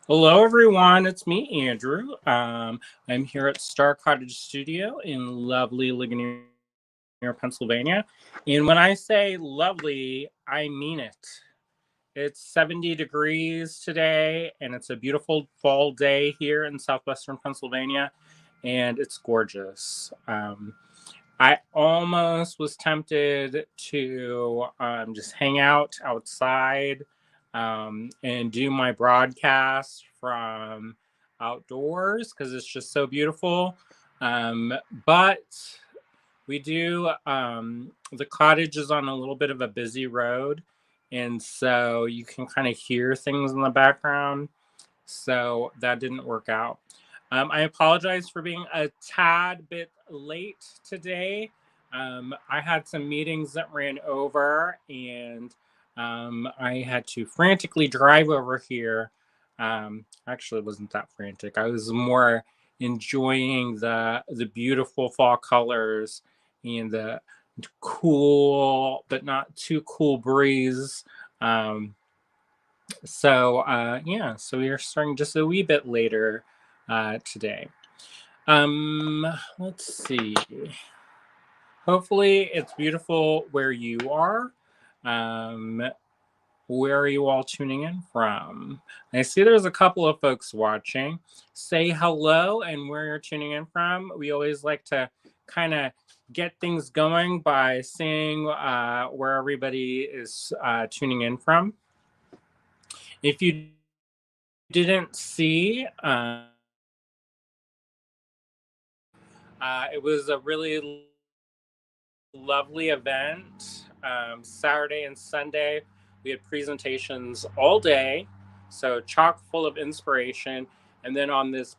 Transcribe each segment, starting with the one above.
Hello, everyone. It's me, Andrew. I'm here at Star Cottage Studio in lovely Ligonier, Pennsylvania. And when I say lovely, I mean it. It's 70 degrees today, and it's a beautiful fall day here in southwestern Pennsylvania, and it's gorgeous. I almost was tempted to just hang out outside and do my broadcast from outdoors because it's just so beautiful. Um, but we do, the cottage is on a little bit of a busy road, and so you can kind of hear things in the background. So that didn't work out. I apologize for being a tad bit late today. I had some meetings that ran over, and I had to frantically drive over here. Actually, it wasn't that frantic. I was more enjoying the beautiful fall colors and the cool but not too cool breeze. Um, so we are starting just a wee bit later today. Um, let's see. Hopefully, it's beautiful where you are. Um, where are you all tuning in from? I see there's a couple of folks watching. Say hello and where you're tuning in from. We always like to kind of get things going by seeing where everybody is tuning in from. If you didn't see, it was a really lovely event. Saturday and Sunday, we had presentations all day, so chock full of inspiration. And then on this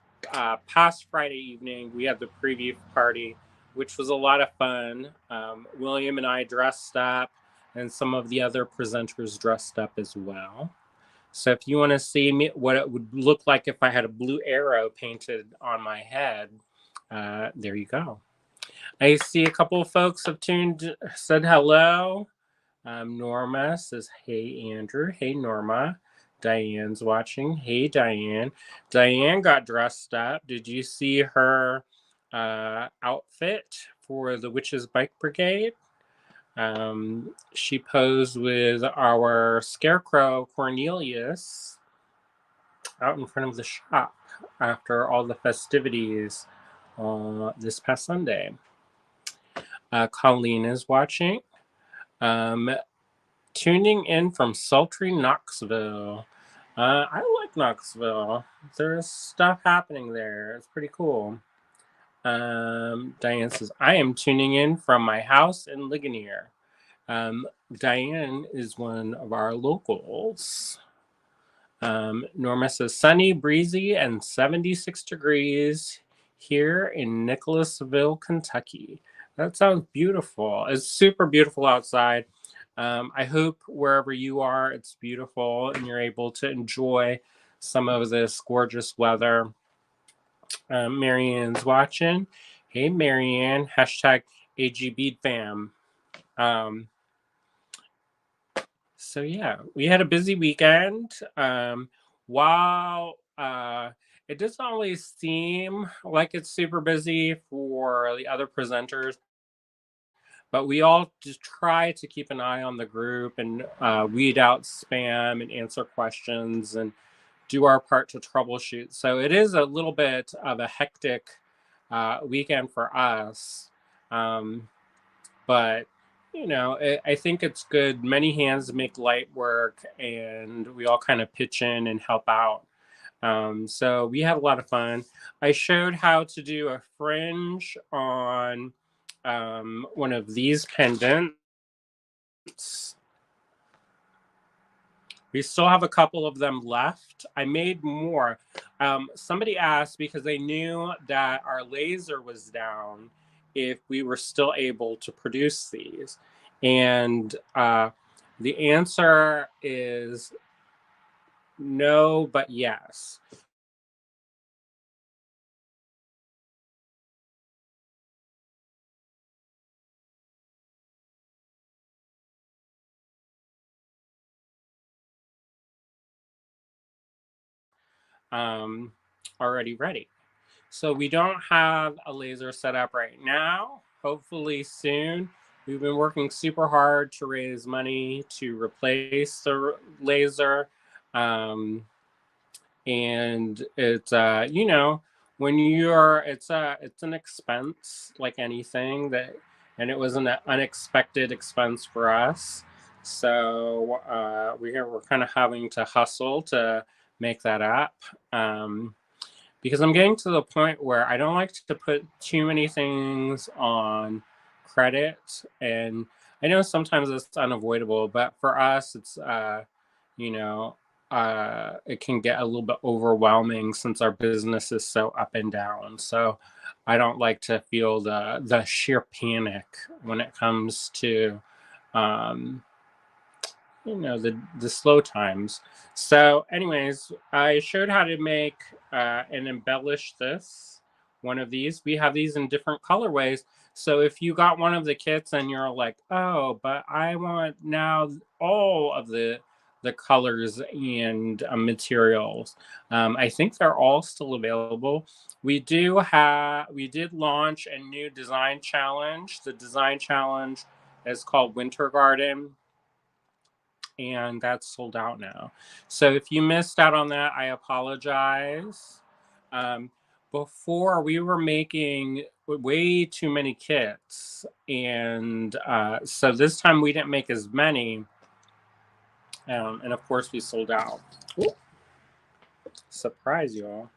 past Friday evening, we had the preview party, which was a lot of fun. William and I dressed up, and some of the other presenters dressed up as well. So if you want to see me, what it would look like if I had a blue arrow painted on my head, there you go. I see a couple of folks have said hello. Norma says, "Hey Andrew." Hey Norma. Diane's watching. Hey Diane. Diane got dressed up. Did you see her outfit for the Witches Bike Brigade? She posed with our scarecrow Cornelius out in front of the shop after all the festivities this past Sunday. Colleen is watching. Um, tuning in from sultry Knoxville. I like Knoxville. There's stuff happening there. It's pretty cool. Diane says, I am tuning in from my house in Ligonier. Diane is one of our locals. Norma says, sunny, breezy, and 76 degrees here in Nicholasville, Kentucky. That sounds beautiful. It's super beautiful outside. I hope wherever you are, it's beautiful and you're able to enjoy some of this gorgeous weather. Marianne's watching. Hey, Marianne. Hashtag AGB fam. Um, so yeah, we had a busy weekend. While it doesn't always seem like it's super busy for the other presenters, but we all just try to keep an eye on the group and weed out spam and answer questions and do our part to troubleshoot. So it is a little bit of a hectic weekend for us. Um, but I think it's good. Many hands make light work, and we all kind of pitch in and help out. So we had a lot of fun. I showed how to do a fringe on one of these pendants. We still have a couple of them left. I made more. Somebody asked because they knew that our laser was down if we were still able to produce these. And the answer is no, but yes. um, already ready. So we don't have a laser set up right now. Hopefully soon. We've been working super hard to raise money to replace the laser. Um, and it's when you're it's an expense like anything that, and it was an unexpected expense for us. So we're kind of having to hustle to make that up. Because I'm getting to the point where I don't like to put too many things on credit. And I know sometimes it's unavoidable, but for us, it's, you know, it can get a little bit overwhelming since our business is so up and down. So I don't like to feel the sheer panic when it comes to, um, the slow times. So anyways, I showed how to make and embellish this one of these. We have these in different colorways. So if you got one of the kits and you're like, oh, but I want now all of the colors and materials, I think they're all still available. We did launch a new design challenge. The design challenge is called Winter Garden, and that's sold out now. So if you missed out on that, I apologize. Um, Before we were making way too many kits, and so this time we didn't make as many, and of course we sold out. Ooh, surprise, y'all!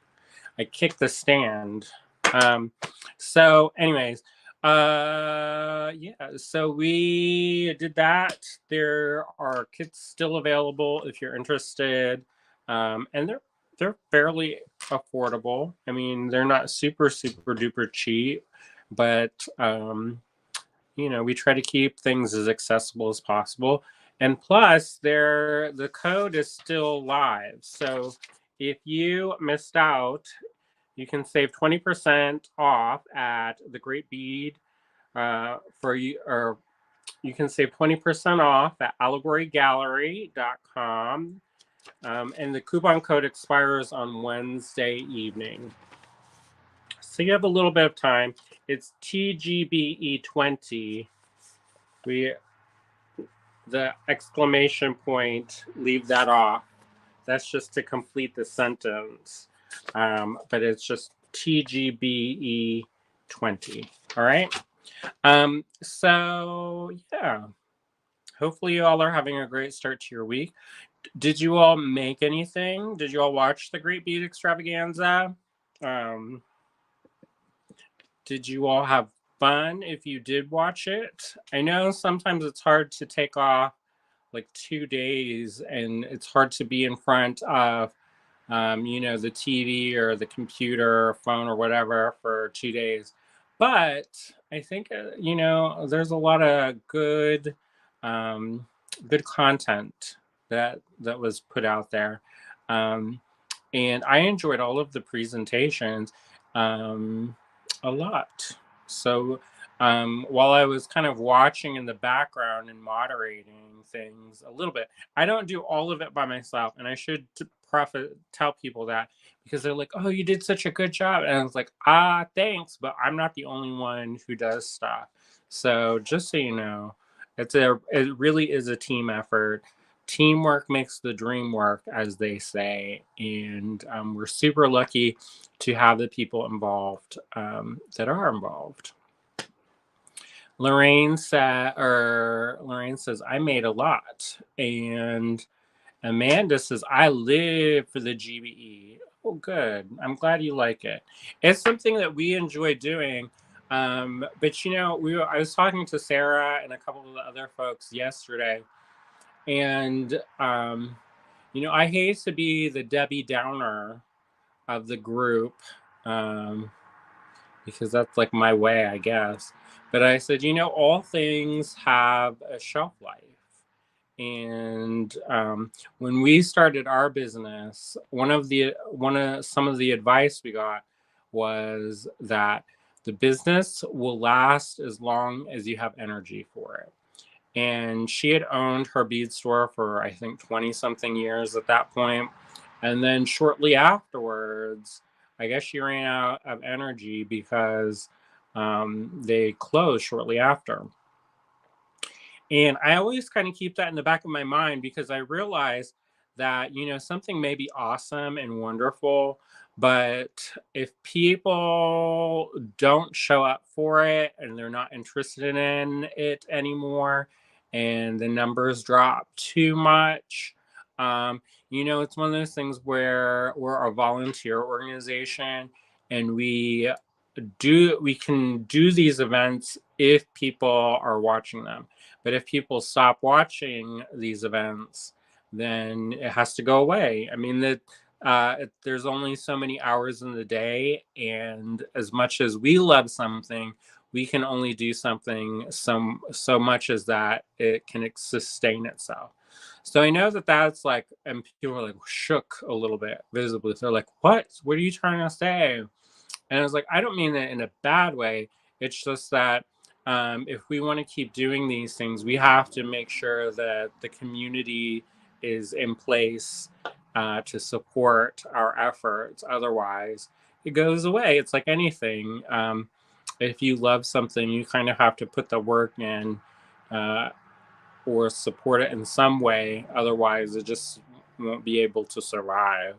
I kicked the stand. Um, so, anyways, yeah, so we did that. There are kits still available if you're interested, and they're fairly affordable. I mean, they're not super duper cheap, but we try to keep things as accessible as possible. And plus, the code is still live. So if you missed out, you can save 20% off at the Great Bead for you, or you can save 20% off at allegorygallery.com. And the coupon code expires on Wednesday evening. So you have a little bit of time. It's TGBE20. The exclamation point, leave that off. That's just to complete the sentence. But it's just TGBE 20. All right. So yeah. Hopefully you all are having a great start to your week. Did you all make anything? Did you all watch the Great Beat Extravaganza? Um, did you all have fun if you did watch it? I know sometimes it's hard to take off like 2 days, and it's hard to be in front of the TV or the computer or phone or whatever for 2 days. But I think there's a lot of um, good content that was put out there, um, and I enjoyed all of the presentations um, a lot. So while I was kind of watching in the background and moderating things a little bit, I don't do all of it by myself, and I should tell people that, because they're like, "Oh, you did such a good job," and I was like, thanks, but I'm not the only one who does stuff. So just so you know, it really is a team effort. Teamwork makes the dream work, as they say, and we're super lucky to have the people involved that are involved. Lorraine says, I made a lot. And Amanda says, I live for the GBE. Oh, good. I'm glad you like it. It's something that we enjoy doing. But I was talking to Sarah and a couple of the other folks yesterday, and I hate to be the Debbie Downer of the group, um, because that's like my way, I guess. But I said, all things have a shelf life. And when we started our business, some of the advice we got was that the business will last as long as you have energy for it. And she had owned her bead store for, I think, 20 something years at that point. And then shortly afterwards, I guess she ran out of energy because they closed shortly after. And I always kind of keep that in the back of my mind because I realize that, something may be awesome and wonderful, but if people don't show up for it and they're not interested in it anymore and the numbers drop too much, um, it's one of those things where we're a volunteer organization and we can do these events if people are watching them, but if people stop watching these events, then it has to go away. I mean that there's only so many hours in the day, and as much as we love something, we can only do something so much as that it can sustain itself. So I know that that's like, and people are like shook a little bit visibly. They're like, what are you trying to say? And I was like, I don't mean it in a bad way. It's just that if we want to keep doing these things, we have to make sure that the community is in place to support our efforts. Otherwise, it goes away. It's like anything. If you love something, you kind of have to put the work in uh, or support it in some way. Otherwise, it just won't be able to survive.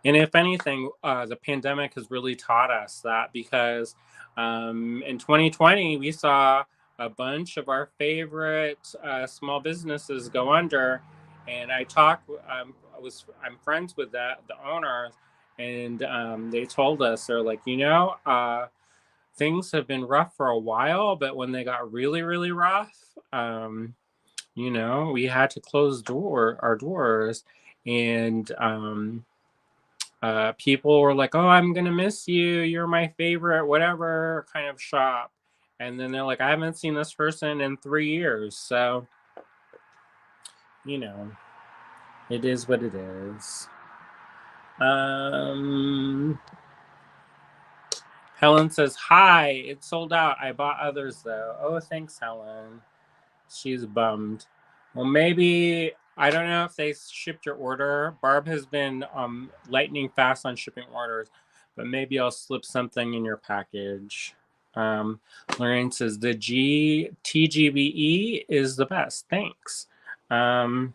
And if anything, the pandemic has really taught us that because in 2020, we saw a bunch of our favorite small businesses go under. And I'm friends with the owners, and they told us, they're like, things have been rough for a while, but when they got really, really rough, we had to close our doors. And people were like, "Oh, I'm gonna miss you. You're my favorite, whatever kind of shop." And then they're like, "I haven't seen this person in 3 years." So, you know, it is what it is. Um, Helen says, "Hi, it's sold out. I bought others though." Oh, thanks, Helen. She's bummed. Well, maybe I don't know if they shipped your order. Barb has been lightning fast on shipping orders, but maybe I'll slip something in your package. Lorraine says the TGBE is the best. Thanks. Um,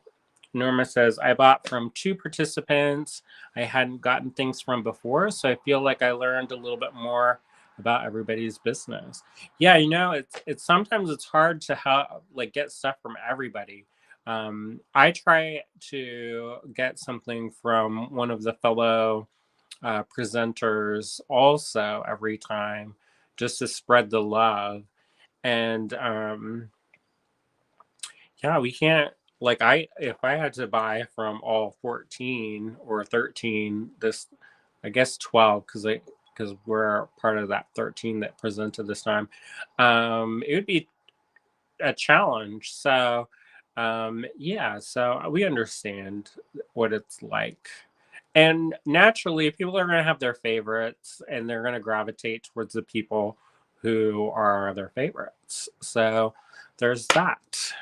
Norma says I bought from 2 participants I hadn't gotten things from before, so I feel like I learned a little bit more about everybody's business. Yeah, it's sometimes it's hard to get stuff from everybody. I try to get something from one of the fellow presenters also every time, just to spread the love. And yeah, we can't, like, if I had to buy from all 14 or 13, this, I guess 12, because we're part of that 13 that presented this time, it would be a challenge. So, yeah, so we understand what it's like. And naturally, people are going to have their favorites and they're going to gravitate towards the people who are their favorites. So, there's that.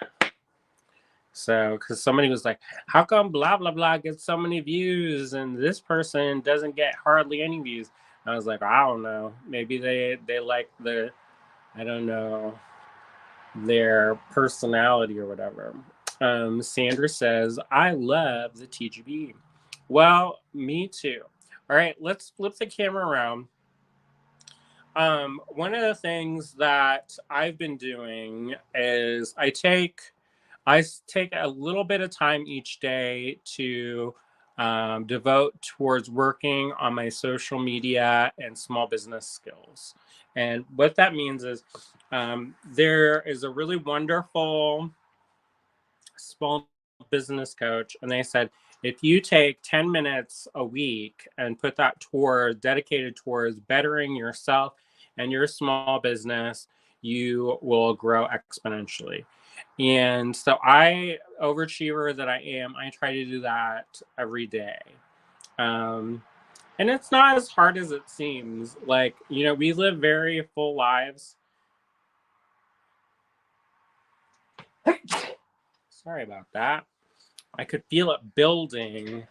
So, because somebody was like, how come blah, blah, blah gets so many views and this person doesn't get hardly any views? I was like, I don't know. Maybe they like I don't know, their personality or whatever. Sandra says, I love the TGB. Well, me too. All right, let's flip the camera around. One of the things that I've been doing is I take a little bit of time each day to devote towards working on my social media and small business skills. And what that means is there is a really wonderful small business coach, and they said if you take 10 minutes a week and put that dedicated towards bettering yourself and your small business, you will grow exponentially. And so overachiever that I am, I try to do that every day. Um, and it's not as hard as it seems. Like, we live very full lives. Sorry about that. I could feel it building.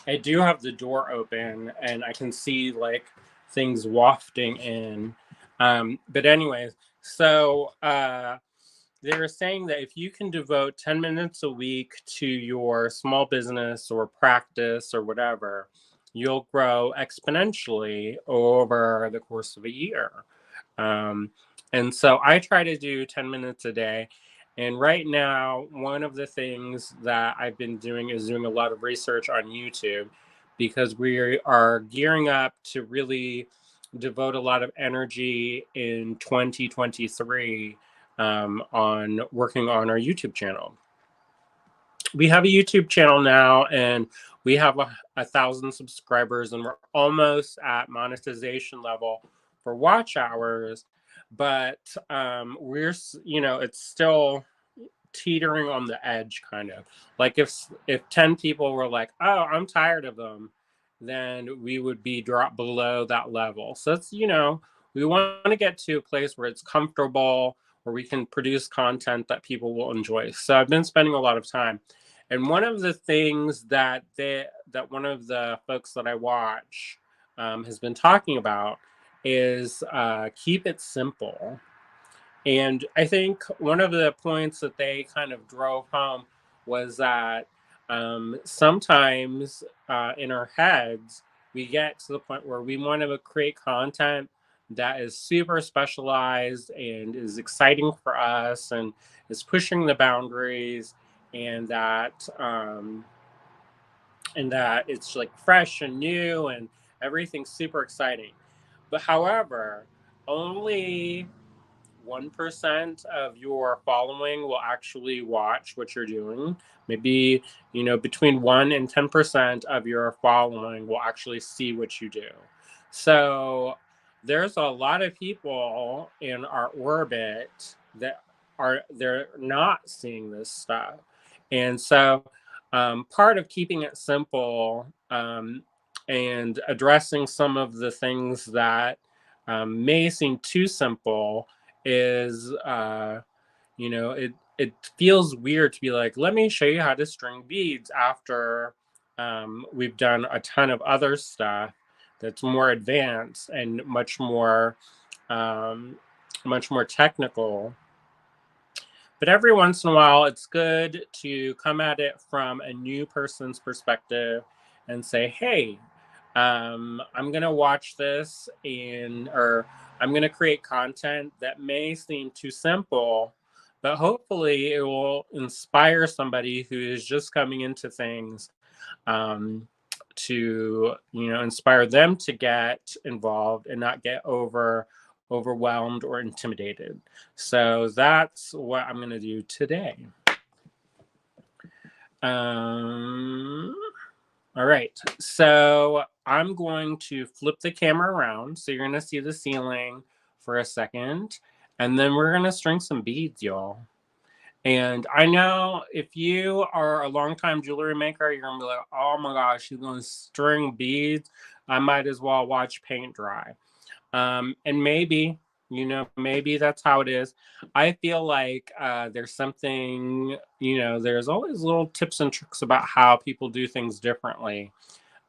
I do have the door open and I can see like things wafting in. But anyways, so they were saying that if you can devote 10 minutes a week to your small business or practice or whatever, you'll grow exponentially over the course of a year. Um, and so I try to do 10 minutes a day. And right now, one of the things that I've been doing is doing a lot of research on YouTube because we are gearing up to really devote a lot of energy in 2023 on working on our YouTube channel. We have a YouTube channel now, and we have 1,000 subscribers, and we're almost at monetization level for watch hours. But we're, it's still teetering on the edge, kind of. Like if 10 people were like, "Oh, I'm tired of them," then we would be dropped below that level. So it's, we want to get to a place where it's comfortable, where we can produce content that people will enjoy. So I've been spending a lot of time. And one of the things that one of the folks that I watch has been talking about is keep it simple. And I think one of the points that they kind of drove home was that sometimes in our heads, we get to the point where we want to create content that is super specialized and is exciting for us and is pushing the boundaries, and that it's like fresh and new and everything's super exciting. But however, only 1% of your following will actually watch what you're doing. Maybe, between 1 and 10% of your following will actually see what you do. So there's a lot of people in our orbit that they're not seeing this stuff. And so part of keeping it simple and addressing some of the things that may seem too simple is it feels weird to be like, let me show you how to string beads after we've done a ton of other stuff that's more advanced and um, much more technical. But every once in a while, it's good to come at it from a new person's perspective and say, hey, I'm going to watch this or I'm going to create content that may seem too simple, but hopefully it will inspire somebody who is just coming into things to, inspire them to get involved and not get overwhelmed or intimidated. So that's what I'm going to do today. All right, so I'm going to flip the camera around. So you're going to see the ceiling for a second, and then we're going to string some beads, y'all. And I know if you are a longtime jewelry maker, you're going to be like, oh my gosh, she's going to string beads. I might as well watch paint dry. And maybe that's how it is. I feel like there's something, there's always little tips and tricks about how people do things differently.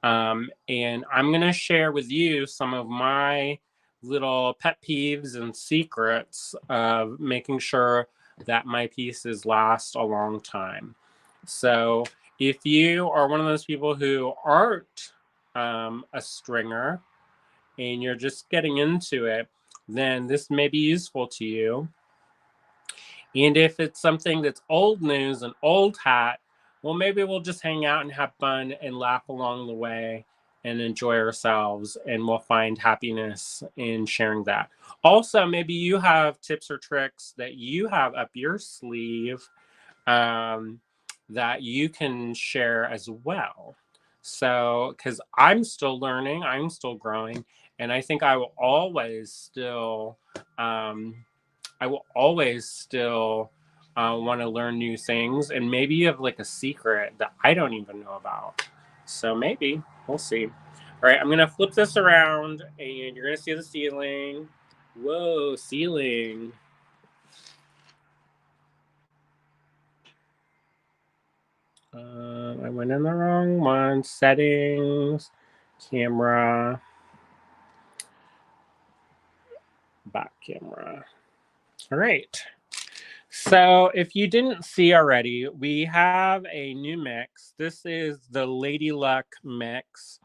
And I'm going to share with you some of my little pet peeves and secrets of making sure that my pieces last a long time. So if you are one of those people who aren't a stringer, and you're just getting into it, then this may be useful to you. And if it's something that's old news and old hat, well, maybe we'll just hang out and have fun and laugh along the way and enjoy ourselves, and we'll find happiness in sharing that. Also, maybe you have tips or tricks that you have up your sleeve that you can share as well. So, because I'm still learning, I'm still growing, and I think I will always still want to learn new things. And maybe you have like a secret that I don't even know about. So maybe we'll see. All right, I'm gonna flip this around, and you're gonna see the ceiling. Whoa, ceiling! I went in the wrong one. Settings, camera, back camera. All right. So if you didn't see already, we have a new mix. This is the Lady Luck mix.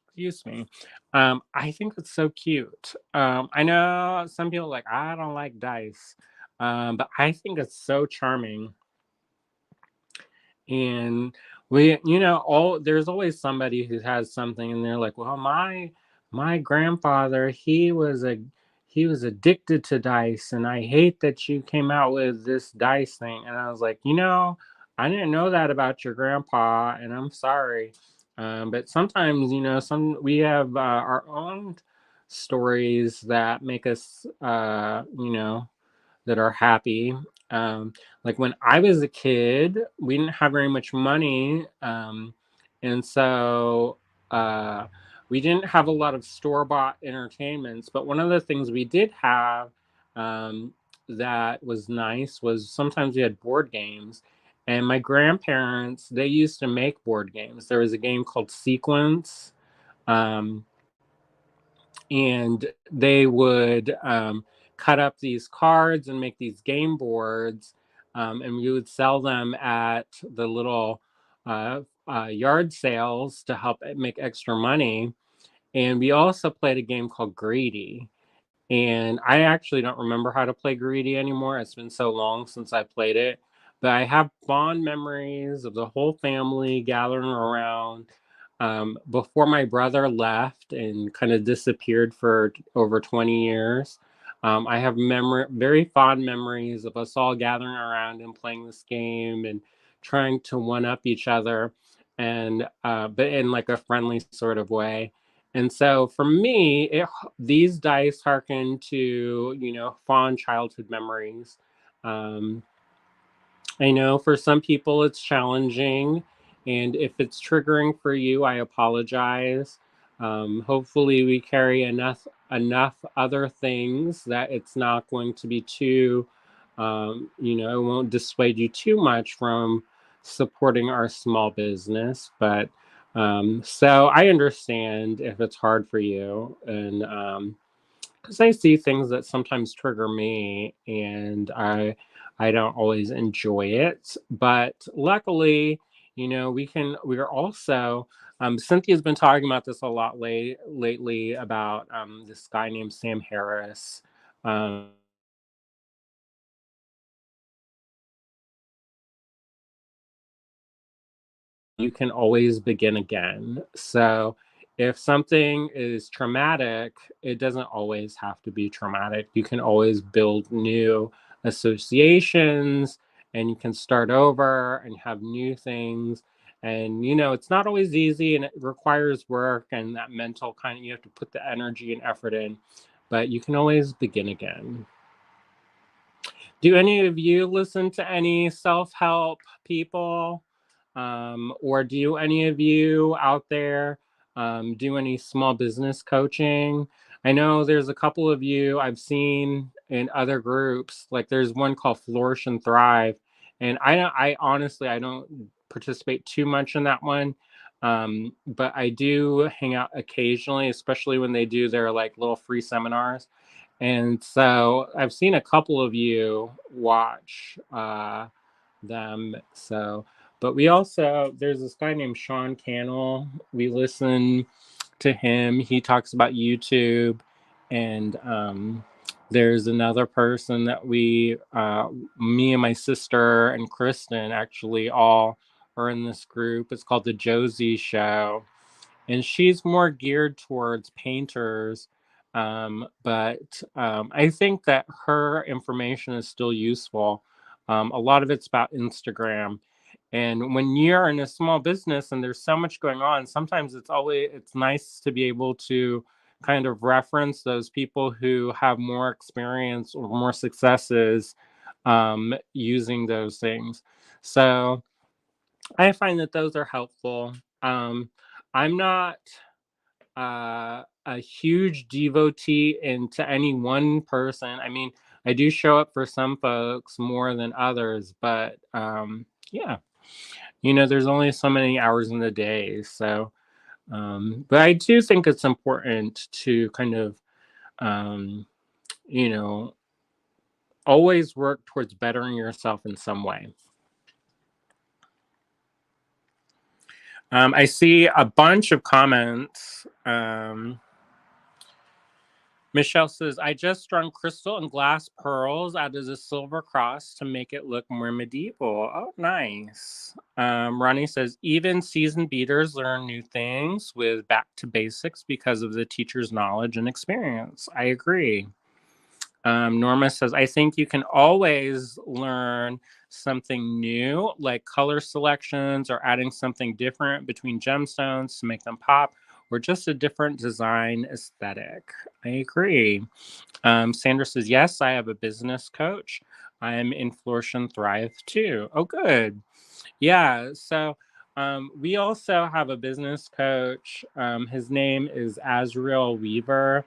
Excuse me. I think it's so cute. I know some people are like, I don't like dice. But I think it's so charming. And we, all there's always somebody who has something and they're like, well, my grandfather, he was addicted to dice, and I hate that you came out with this dice thing. And I was like, I didn't know that about your grandpa, and I'm sorry. But sometimes, some we have our own stories that make us, that are happy. Um, like when I was a kid, we didn't have very much money, and so we didn't have a lot of store bought entertainments. But one of the things we did have, that was nice, was sometimes we had board games. And my grandparents, they used to make board games. There was a game called Sequence. Um, and they would cut up these cards and make these game boards, and we would sell them at the little yard sales to help make extra money. And we also played a game called Greedy. And I actually don't remember how to play Greedy anymore. It's been so long since I played it. But I have fond memories of the whole family gathering around. Before my brother left and kind of disappeared for over 20 years, I have very fond memories of us all gathering around and playing this game and trying to one up each other, and but in like a friendly sort of way. And so for me, these dice harken to, fond childhood memories. Um, I know for some people it's challenging, and if it's triggering for you, I apologize. Hopefully, we carry enough other things that it's not going to be too, it won't dissuade you too much from supporting our small business. But so I understand if it's hard for you, and because I see things that sometimes trigger me, and I don't always enjoy it. But luckily, we're also, Cynthia's been talking about this a lot lately about this guy named Sam Harris. Um, you can always begin again. So if something is traumatic, it doesn't always have to be traumatic. You can always build new associations, and you can start over and have new things. And it's not always easy, and it requires work and that mental kind of, you have to put the energy and effort in, but you can always begin again. Do any of you listen to any self-help people? Or do any of you out there do any small business coaching? I know there's a couple of you I've seen in other groups. Like there's one called Flourish and Thrive, and I honestly I don't participate too much in that one. But I do hang out occasionally, especially when they do their like little free seminars. And so I've seen a couple of you watch them. So, but we also, there's this guy named Sean Cannell. We listen to him. He talks about YouTube. And there's another person that me and my sister and Kristen actually all are in this group. It's called The Josie Show, and she's more geared towards painters. But I think that her information is still useful. A lot of it's about Instagram. And when you're in a small business and there's so much going on, sometimes it's nice to be able to kind of reference those people who have more experience or more successes using those things. So I find that those are helpful. Um, I'm not a huge devotee into any one person. I mean, I do show up for some folks more than others, but yeah. there's only so many hours in the day. So, but I do think it's important to kind of, um, you know, always work towards bettering yourself in some way. I see a bunch of comments. Michelle says, I just strung crystal and glass pearls out of the silver cross to make it look more medieval. Oh, nice. Ronnie says, even seasoned beaters learn new things with back to basics because of the teacher's knowledge and experience. I agree. Norma says, I think you can always learn something new, like color selections or adding something different between gemstones to make them pop, or just a different design aesthetic. I agree. Sandra says, yes, I have a business coach. I am in Flourish and Thrive too. Oh, good. Yeah. So we also have a business coach. His name is Azriel Weaver,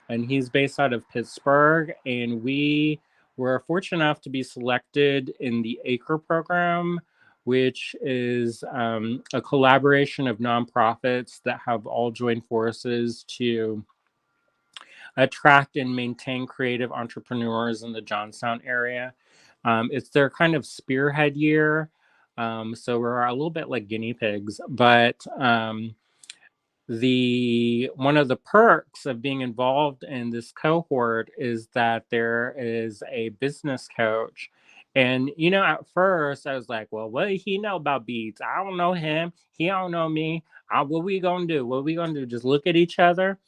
and he's based out of Pittsburgh. And we were fortunate enough to be selected in the ACRE program, which is a collaboration of nonprofits that have all joined forces to attract and maintain creative entrepreneurs in the Johnstown area. It's their kind of spearhead year. So we're a little bit like guinea pigs, but the one of the perks of being involved in this cohort is that there is a business coach. And at first I was like, well, what do he know about beads? I don't know him. He don't know me. What we gonna do? What we gonna do? Just look at each other?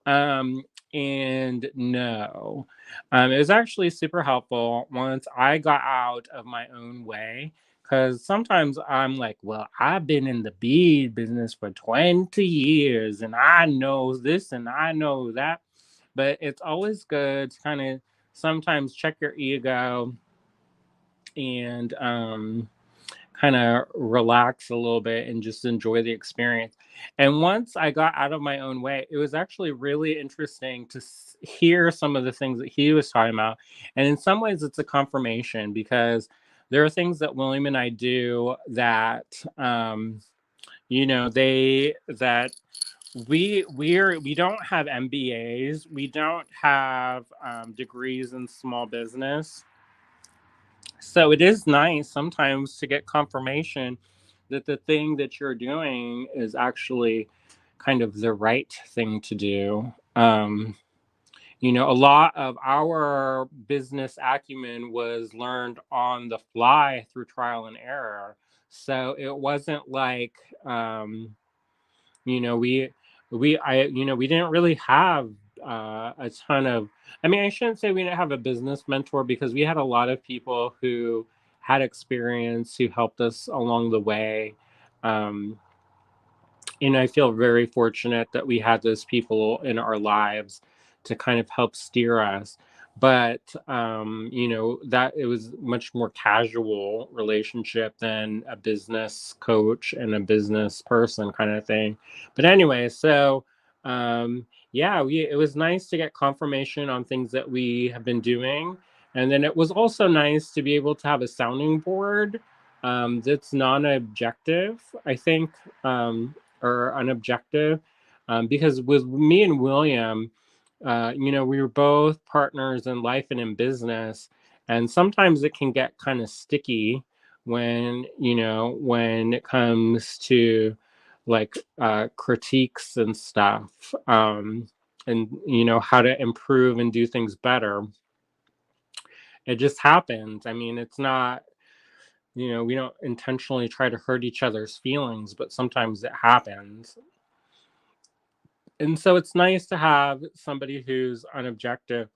Um, and no, it was actually super helpful once I got out of my own way. Because sometimes I'm like, well, I've been in the bead business for 20 years and I know this and I know that. But it's always good to kind of sometimes check your ego and kind of relax a little bit and just enjoy the experience. And once I got out of my own way, it was actually really interesting to hear some of the things that he was talking about. And in some ways, it's a confirmation because there are things that William and I do that, they that we don't have MBAs, we don't have degrees in small business, so it is nice sometimes to get confirmation that the thing that you're doing is actually kind of the right thing to do. A lot of our business acumen was learned on the fly through trial and error. So it wasn't like, you know, we we didn't really have a ton of. I mean, I shouldn't say we didn't have a business mentor because we had a lot of people who had experience who helped us along the way. Um, and I feel very fortunate that we had those people in our lives to kind of help steer us. But that it was much more casual relationship than a business coach and a business person kind of thing. But anyway, so yeah, it was nice to get confirmation on things that we have been doing. And then it was also nice to be able to have a sounding board that's non-objective, I think. Or unobjective, because with me and William, we were both partners in life and in business, and sometimes it can get kind of sticky when it comes to like critiques and stuff, and how to improve and do things better. It just happens. I mean, it's not, we don't intentionally try to hurt each other's feelings, but sometimes it happens. And so it's nice to have somebody who's unobjective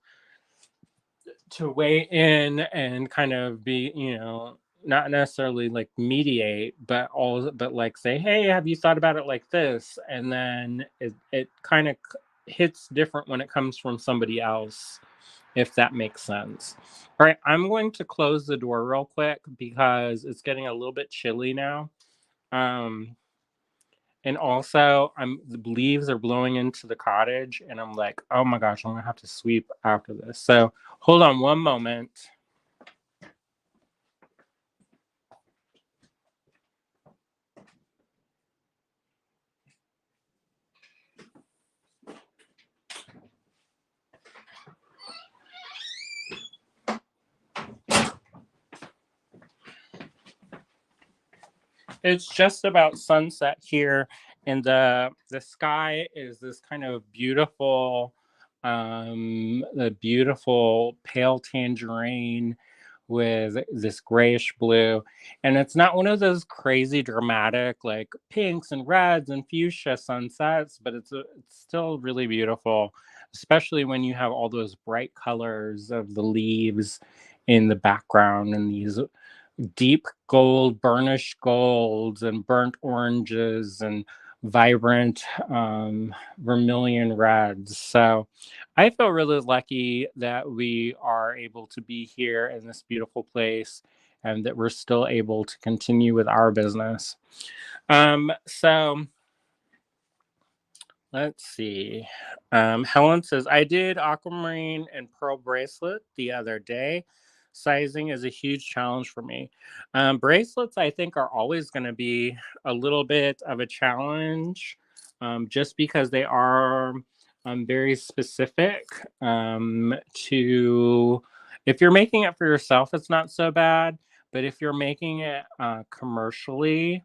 to weigh in and kind of be, not necessarily like mediate, but like say, hey, have you thought about it like this? And then it kind of hits different when it comes from somebody else, if that makes sense. All right, I'm going to close the door real quick because it's getting a little bit chilly now. And also, the leaves are blowing into the cottage, and I'm like, oh my gosh, I'm gonna have to sweep after this. So hold on one moment. it's just about sunset here, and the sky is this kind of beautiful, the beautiful pale tangerine with this grayish blue. And it's not one of those crazy dramatic like pinks and reds and fuchsia sunsets, but it's still really beautiful, especially when you have all those bright colors of the leaves in the background and these deep gold, burnished golds, and burnt oranges, and vibrant vermilion reds. So I feel really lucky that we are able to be here in this beautiful place and that we're still able to continue with our business. So let's see. Helen says, I did aquamarine and pearl bracelet the other day. Sizing is a huge challenge for me. Bracelets, I think, are always going to be a little bit of a challenge, just because they are very specific to. If you're making it for yourself, it's not so bad. But if you're making it commercially,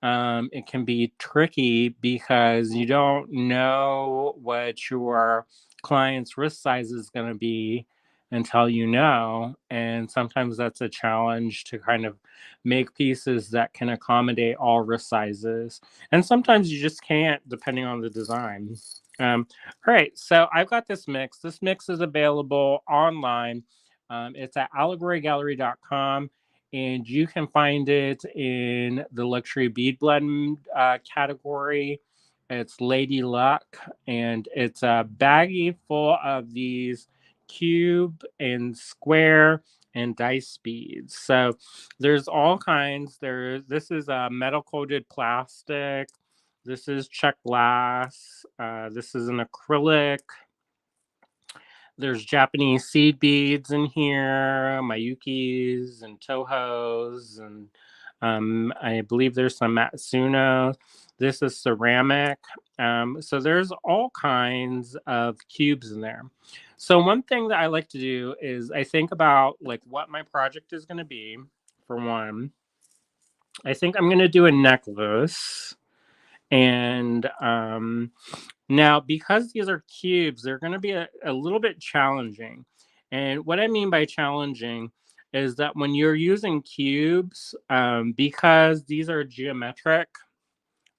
it can be tricky because you don't know what your client's wrist size is going to be until you know. And sometimes that's a challenge to kind of make pieces that can accommodate all wrist sizes. And sometimes you just can't, depending on the design. All right, so I've got this mix. This mix is available online. It's at allegorygallery.com, and you can find it in the luxury bead blend category. It's Lady Luck, and it's a baggie full of these cube and square and dice beads. So there's all kinds. This is a metal coated plastic. This is Czech glass. This is an acrylic. There's Japanese seed beads in here, Mayukis and Tohos, and I believe there's some Matsuno. This is ceramic. So there's all kinds of cubes in there. So one thing that I like to do is I think about like what my project is going to be. For one, I think I'm going to do a necklace, and now, because these are cubes, they're going to be a little bit challenging. And what I mean by challenging is that when you're using cubes, because these are geometric,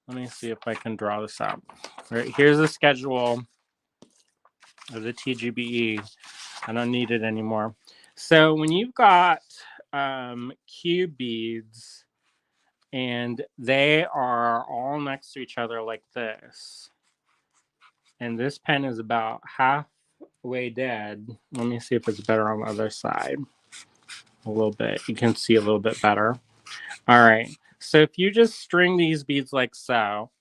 let me see if I can draw this out. All right, here's the schedule of the TGBE. I don't need it anymore. So when you've got cube beads and they are all next to each other like this, and this pen is about halfway dead. Let me see if it's better on the other side. A little bit. You can see a little bit better. All right. So if you just string these beads like so,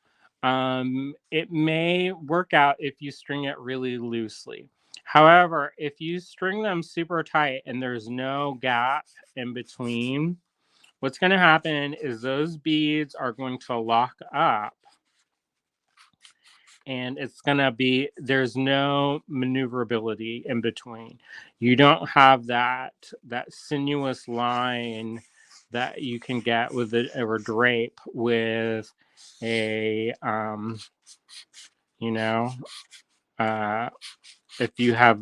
it may work out if you string it really loosely. However, if you string them super tight and there's no gap in between, what's going to happen is those beads are going to lock up, and it's going to be, there's no maneuverability in between. You don't have that sinuous line that you can get with a drape with a you know uh if you have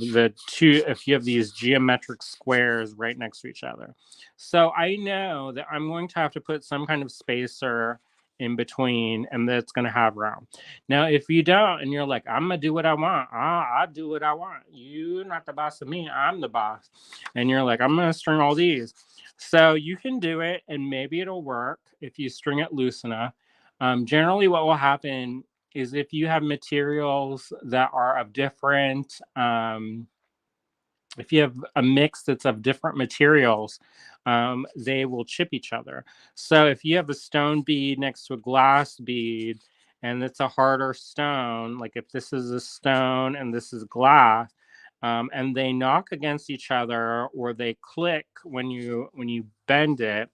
these geometric squares right next to each other. So I know that I'm going to have to put some kind of spacer in between, and that's going to have round. Now, if you don't, and you're like, I'm going to do what I want. I do what I want. You're not the boss of me. I'm the boss. And you're like, I'm going to string all these. So you can do it, and maybe it'll work if you string it loose enough. Generally, what will happen is if you have materials that are of different, if you have a mix that's of different materials, they will chip each other. So if you have a stone bead next to a glass bead and it's a harder stone, like if this is a stone and this is glass, and they knock against each other or they click when you bend it,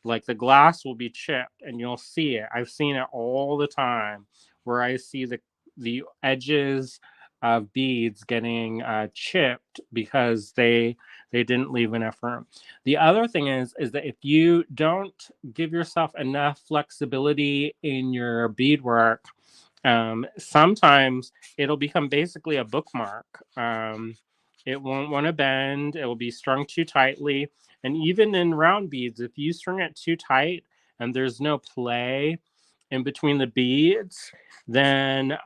like the glass will be chipped, and you'll see it. I've seen it all the time where I see the edges of beads getting chipped because they didn't leave enough room. The other thing is that if you don't give yourself enough flexibility in your beadwork, sometimes it'll become basically a bookmark. It won't want to bend. It will be strung too tightly. And even in round beads, if you string it too tight and there's no play in between the beads, then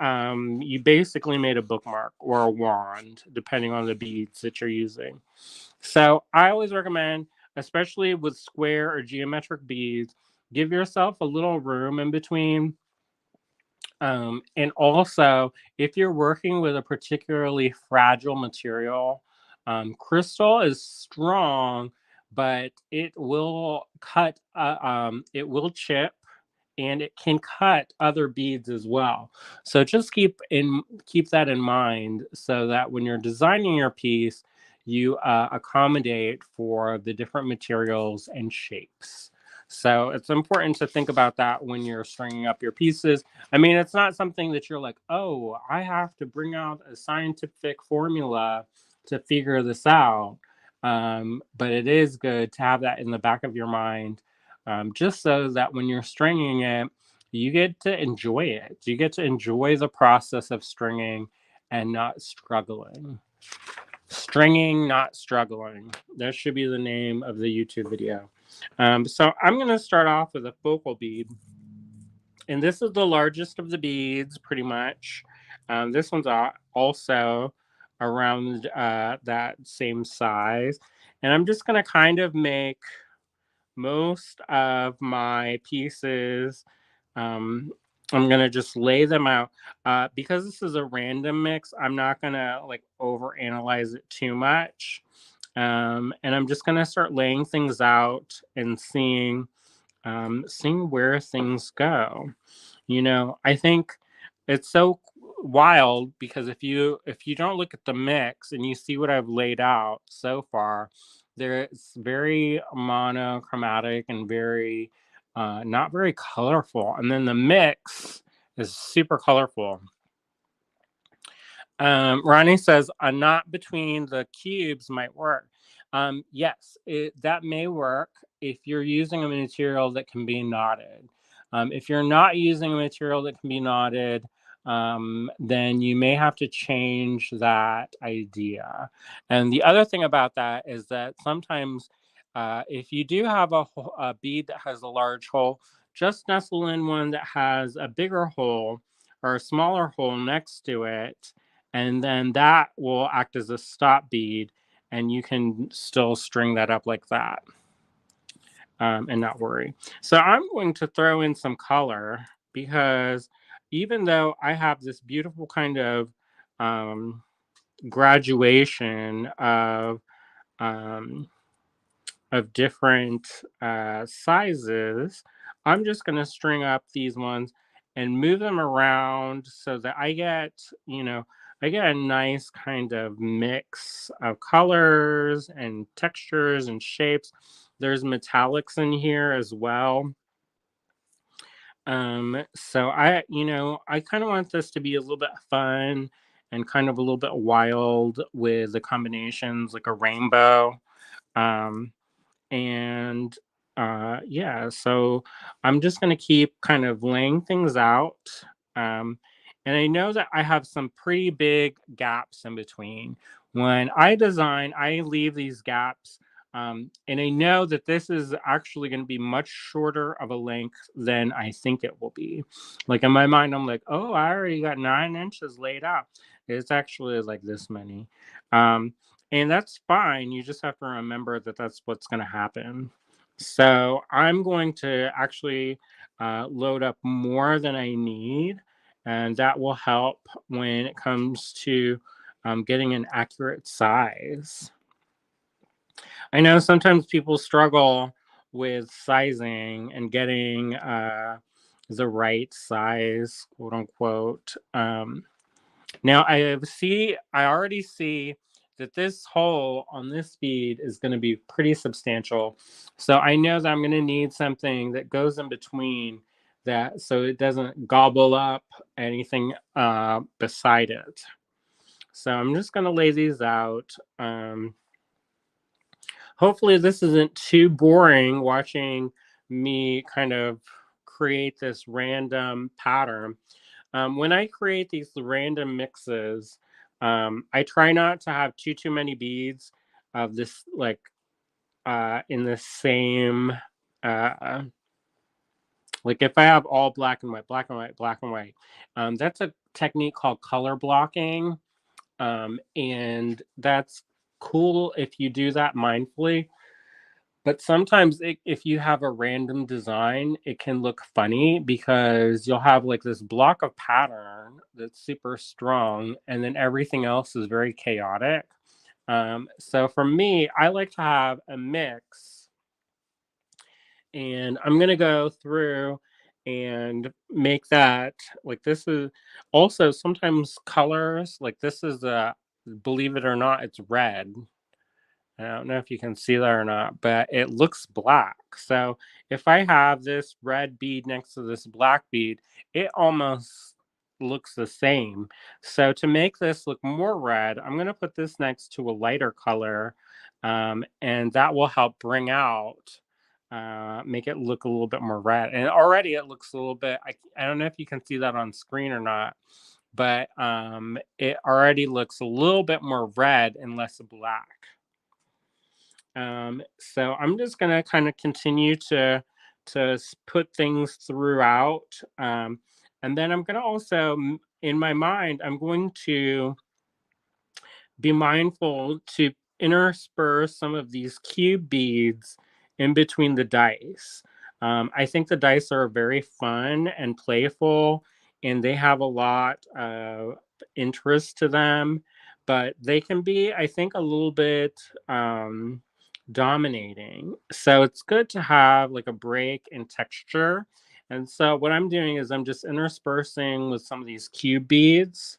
you basically made a bookmark or a wand, depending on the beads that you're using. So I always recommend, especially with square or geometric beads, give yourself a little room in between. And also, if you're working with a particularly fragile material, crystal is strong, but it will cut, it will chip, and it can cut other beads as well. So just keep that in mind, so that when you're designing your piece, you accommodate for the different materials and shapes. So it's important to think about that when you're stringing up your pieces. I mean, it's not something that you're like, oh, I have to bring out a scientific formula to figure this out. But it is good to have that in the back of your mind, just so that when you're stringing it, you get to enjoy it. You get to enjoy the process of stringing and not struggling. Stringing, not struggling. That should be the name of the YouTube video. So I'm going to start off with a focal bead. And this is the largest of the beads, pretty much. This one's also around that same size. And I'm just going to kind of make most of my pieces. I'm going to just lay them out. Because this is a random mix, I'm not going to like overanalyze it too much. And I'm just going to start laying things out and seeing where things go. I think it's so wild, because if you don't look at the mix and you see what I've laid out so far, it's very monochromatic and very not very colorful, and then the mix is super colorful. Ronnie says a knot between the cubes might work. Yes, that may work if you're using a material that can be knotted. If you're not using a material that can be knotted, then you may have to change that idea. And the other thing about that is that sometimes if you do have a bead that has a large hole, just nestle in one that has a bigger hole or a smaller hole next to it, and then that will act as a stop bead, and you can still string that up like that, and not worry. So I'm going to throw in some color, because even though I have this beautiful kind of graduation um, of different sizes, I'm just going to string up these ones and move them around so that I get a nice kind of mix of colors and textures and shapes. There's metallics in here as well. So I kind of want this to be a little bit fun and kind of a little bit wild with the combinations, like a rainbow. Um, and yeah, so I'm just going to keep kind of laying things out. Um, and I know that I have some pretty big gaps in between. When I design, I leave these gaps. And I know that this is actually going to be much shorter of a length than I think it will be. Like in my mind, I'm like, oh, I already got 9 inches laid out. It's actually like this many. And that's fine. You just have to remember that that's what's going to happen. So I'm going to actually load up more than I need, and that will help when it comes to getting an accurate size. I know sometimes people struggle with sizing and getting the right size, quote unquote. Now I already see that this hole on this bead is going to be pretty substantial. So I know that I'm going to need something that goes in between that, so it doesn't gobble up anything beside it. So I'm just going to lay these out. hopefully this isn't too boring watching me kind of create this random pattern. When I create these random mixes, I try not to have too many beads of this like in the same uh, like if I have all black and white, black and white, black and white. That's a technique called color blocking, and that's cool if you do that mindfully. But sometimes if you have a random design, it can look funny because you'll have like this block of pattern that's super strong, and then everything else is very chaotic. So for me, I like to have a mix, and I'm gonna go through and make that like this is also sometimes colors like this is a, believe it or not, it's red. I don't know if you can see that or not, but it looks black. So if I have this red bead next to this black bead, it almost looks the same. So to make this look more red, I'm going to put this next to a lighter color, and that will help bring out, make it look a little bit more red. And already it looks a little bit, I don't know if you can see that on screen or not, but it already looks a little bit more red and less black. So I'm just gonna kind of continue to put things throughout, and then I'm gonna also in my mind I'm going to be mindful to intersperse some of these cube beads in between the dice. I think the dice are very fun and playful, and they have a lot of interest to them, but they can be, I think, a little bit dominating. So it's good to have like a break in texture. And so what I'm doing is I'm just interspersing with some of these cube beads,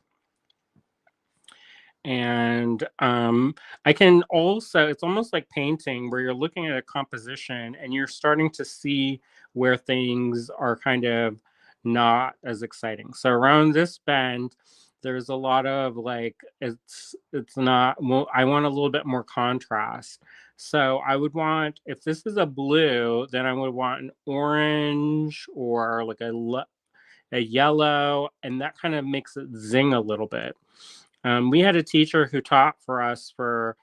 and I can also, it's almost like painting where you're looking at a composition and you're starting to see where things are kind of not as exciting. So around this bend, there's a lot of like it's not well, I want a little bit more contrast. So I would want, if this is a blue, then I would want an orange or like a yellow, and that kind of makes it zing a little bit. We had a teacher who taught for us for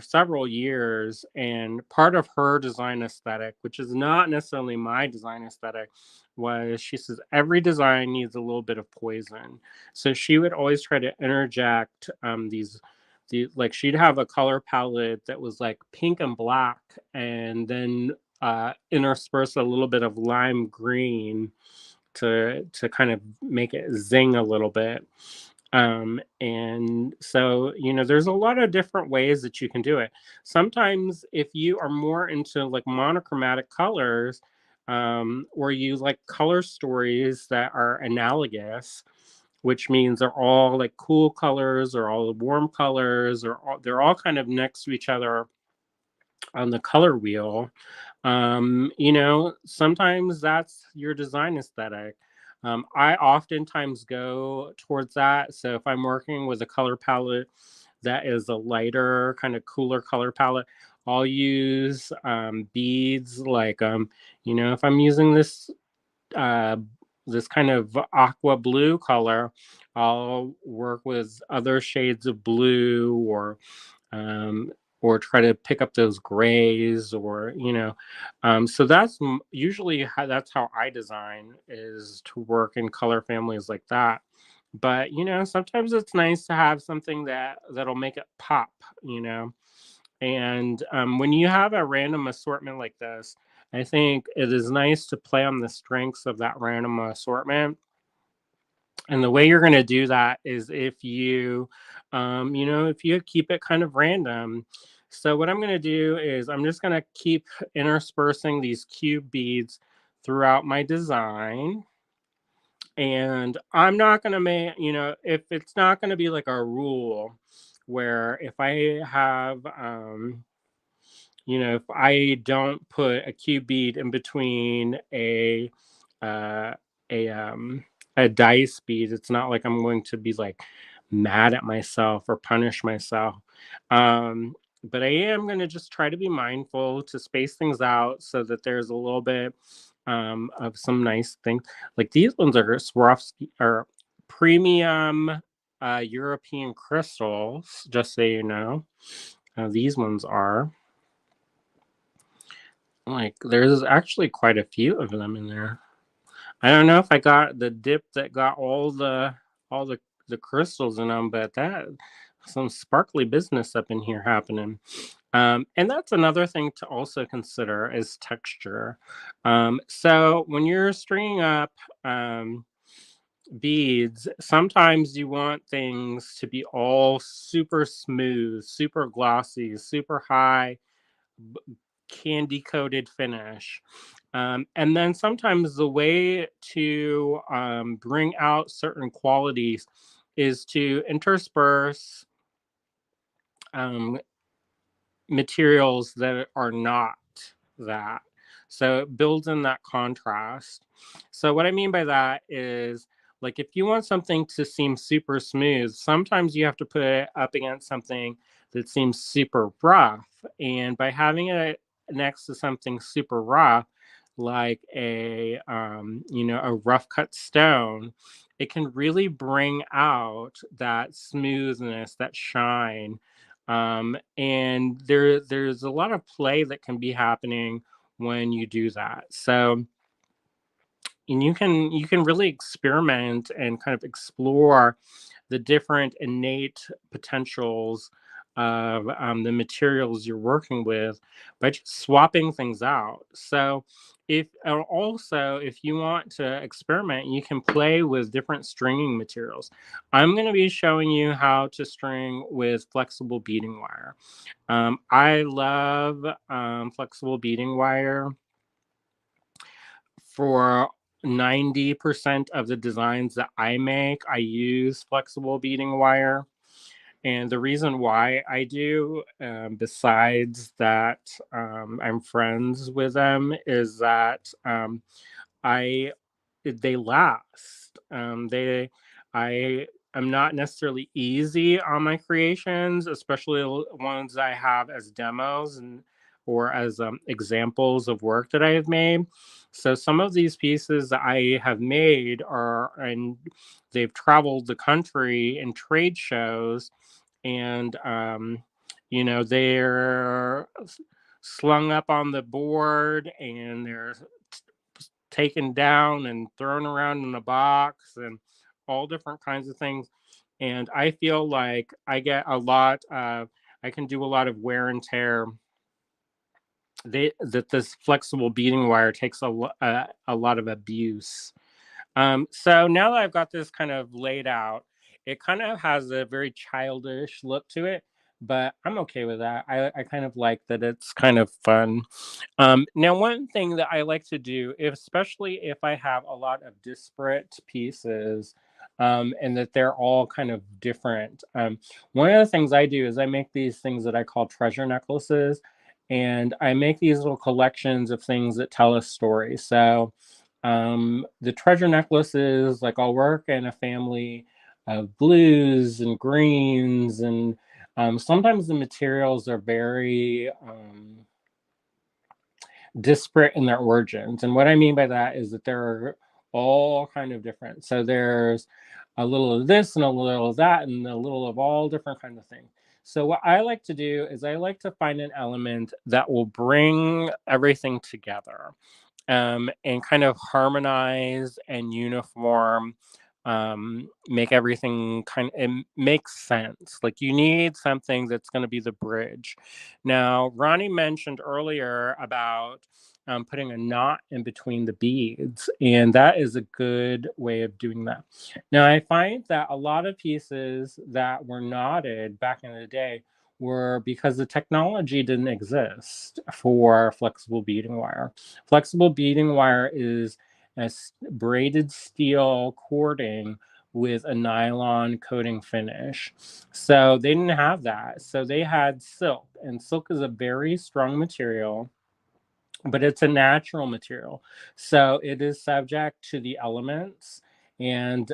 several years, and part of her design aesthetic, which is not necessarily my design aesthetic, was she says every design needs a little bit of poison. So she would always try to interject like she'd have a color palette that was like pink and black, and then intersperse a little bit of lime green to kind of make it zing a little bit. And so, there's a lot of different ways that you can do it. Sometimes, if you are more into like monochromatic colors, or you like color stories that are analogous, which means they're all like cool colors or all warm colors, or they're all kind of next to each other on the color wheel. Sometimes that's your design aesthetic. I oftentimes go towards that. So if I'm working with a color palette that is a lighter, kind of cooler color palette, I'll use beads like, if I'm using uh, this kind of aqua blue color, I'll work with other shades of blue, um, or try to pick up those grays, or so that's usually that's how I design, is to work in color families like that. But sometimes it's nice to have something that'll make it pop. you know and when you have a random assortment like this, I think it is nice to play on the strengths of that random assortment. And the way you're going to do that is if you keep it kind of random. So what I'm going to do is I'm just going to keep interspersing these cube beads throughout my design. And I'm not going to make, if it's not going to be like a rule where if I have, if I don't put a cube bead in between uh, a a dice bead, it's not like I'm going to be like mad at myself or punish myself. Um, but I am going to just try to be mindful to space things out so that there's a little bit of some nice things. Like these ones are Swarovski or premium European crystals, just so you know. These ones are like there's actually quite a few of them in there. I don't know if I got the dip that got all the crystals in them, but that some sparkly business up in here happening. And that's another thing to also consider is texture. So when you're stringing up beads, sometimes you want things to be all super smooth, super glossy, super high candy coated finish. And then sometimes the way to bring out certain qualities is to intersperse um, materials that are not that. So it builds in that contrast. So what I mean by that is like if you want something to seem super smooth, sometimes you have to put it up against something that seems super rough. And by having it next to something super rough, like a rough cut stone, it can really bring out that smoothness, that shine, and there's a lot of play that can be happening when you do that. So and you can really experiment and kind of explore the different innate potentials of the materials you're working with by just swapping things out. So if you want to experiment, you can play with different stringing materials. I'm going to be showing you how to string with flexible beading wire. I love flexible beading wire for 90% of the designs that I make. I use flexible beading wire. And the reason why I do, besides that I'm friends with them, is that I they last. I am not necessarily easy on my creations, especially ones I have as demos and or as examples of work that I have made. So some of these pieces that I have made are and they've traveled the country in trade shows, and they're slung up on the board and they're taken down and thrown around in a box and all different kinds of things. And I feel like I can do a lot of wear and tear. That this flexible beading wire takes a lot of abuse. So now that I've got this kind of laid out, it kind of has a very childish look to it, but I'm okay with that. I kind of like that it's kind of fun. Now, one thing that I like to do, especially if I have a lot of disparate pieces, and that they're all kind of different, one of the things I do is I make these things that I call treasure necklaces, and I make these little collections of things that tell a story. So, the treasure necklaces, like I'll work in a family of blues and greens, and sometimes the materials are very disparate in their origins. And what I mean by that is that they're all kind of different. So there's a little of this and a little of that and a little of all different kinds of things. So what I like to do is I like to find an element that will bring everything together, and kind of harmonize and uniform, make everything kind of it makes sense. Like you need something that's going to be the bridge. Now, Ronnie mentioned earlier about putting a knot in between the beads, and that is a good way of doing that. Now, I find that a lot of pieces that were knotted back in the day were because the technology didn't exist for flexible beading wire. Flexible beading wire is a braided steel cording with a nylon coating finish. So they didn't have that. So they had silk, and silk is a very strong material, but it's a natural material. So it is subject to the elements, And,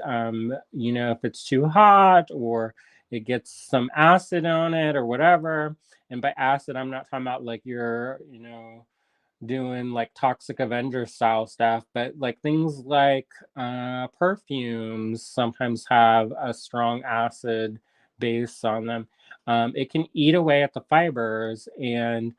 you know, if it's too hot or it gets some acid on it or whatever, and by acid, I'm not talking about like you're, you know, doing like Toxic Avenger style stuff, but like things like perfumes sometimes have a strong acid base on them. It can eat away at the fibers, and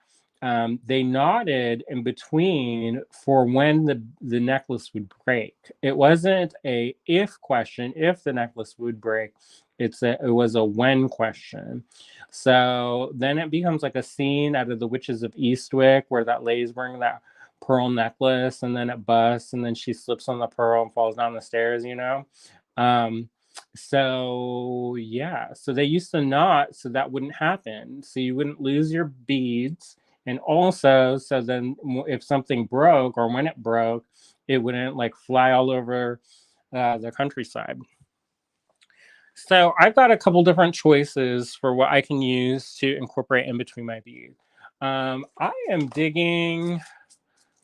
they nodded in between for when the necklace would break. It wasn't a if question, if the necklace would break. It was a when question. So then it becomes like a scene out of The Witches of Eastwick where that lady's wearing that pearl necklace and then it busts and then she slips on the pearl and falls down the stairs, you know? Um, so yeah, so they used to knot so that wouldn't happen. So you wouldn't lose your beads. And also, so then if something broke or when it broke, it wouldn't like fly all over the countryside. So I've got a couple different choices for what I can use to incorporate in between my bead. I am digging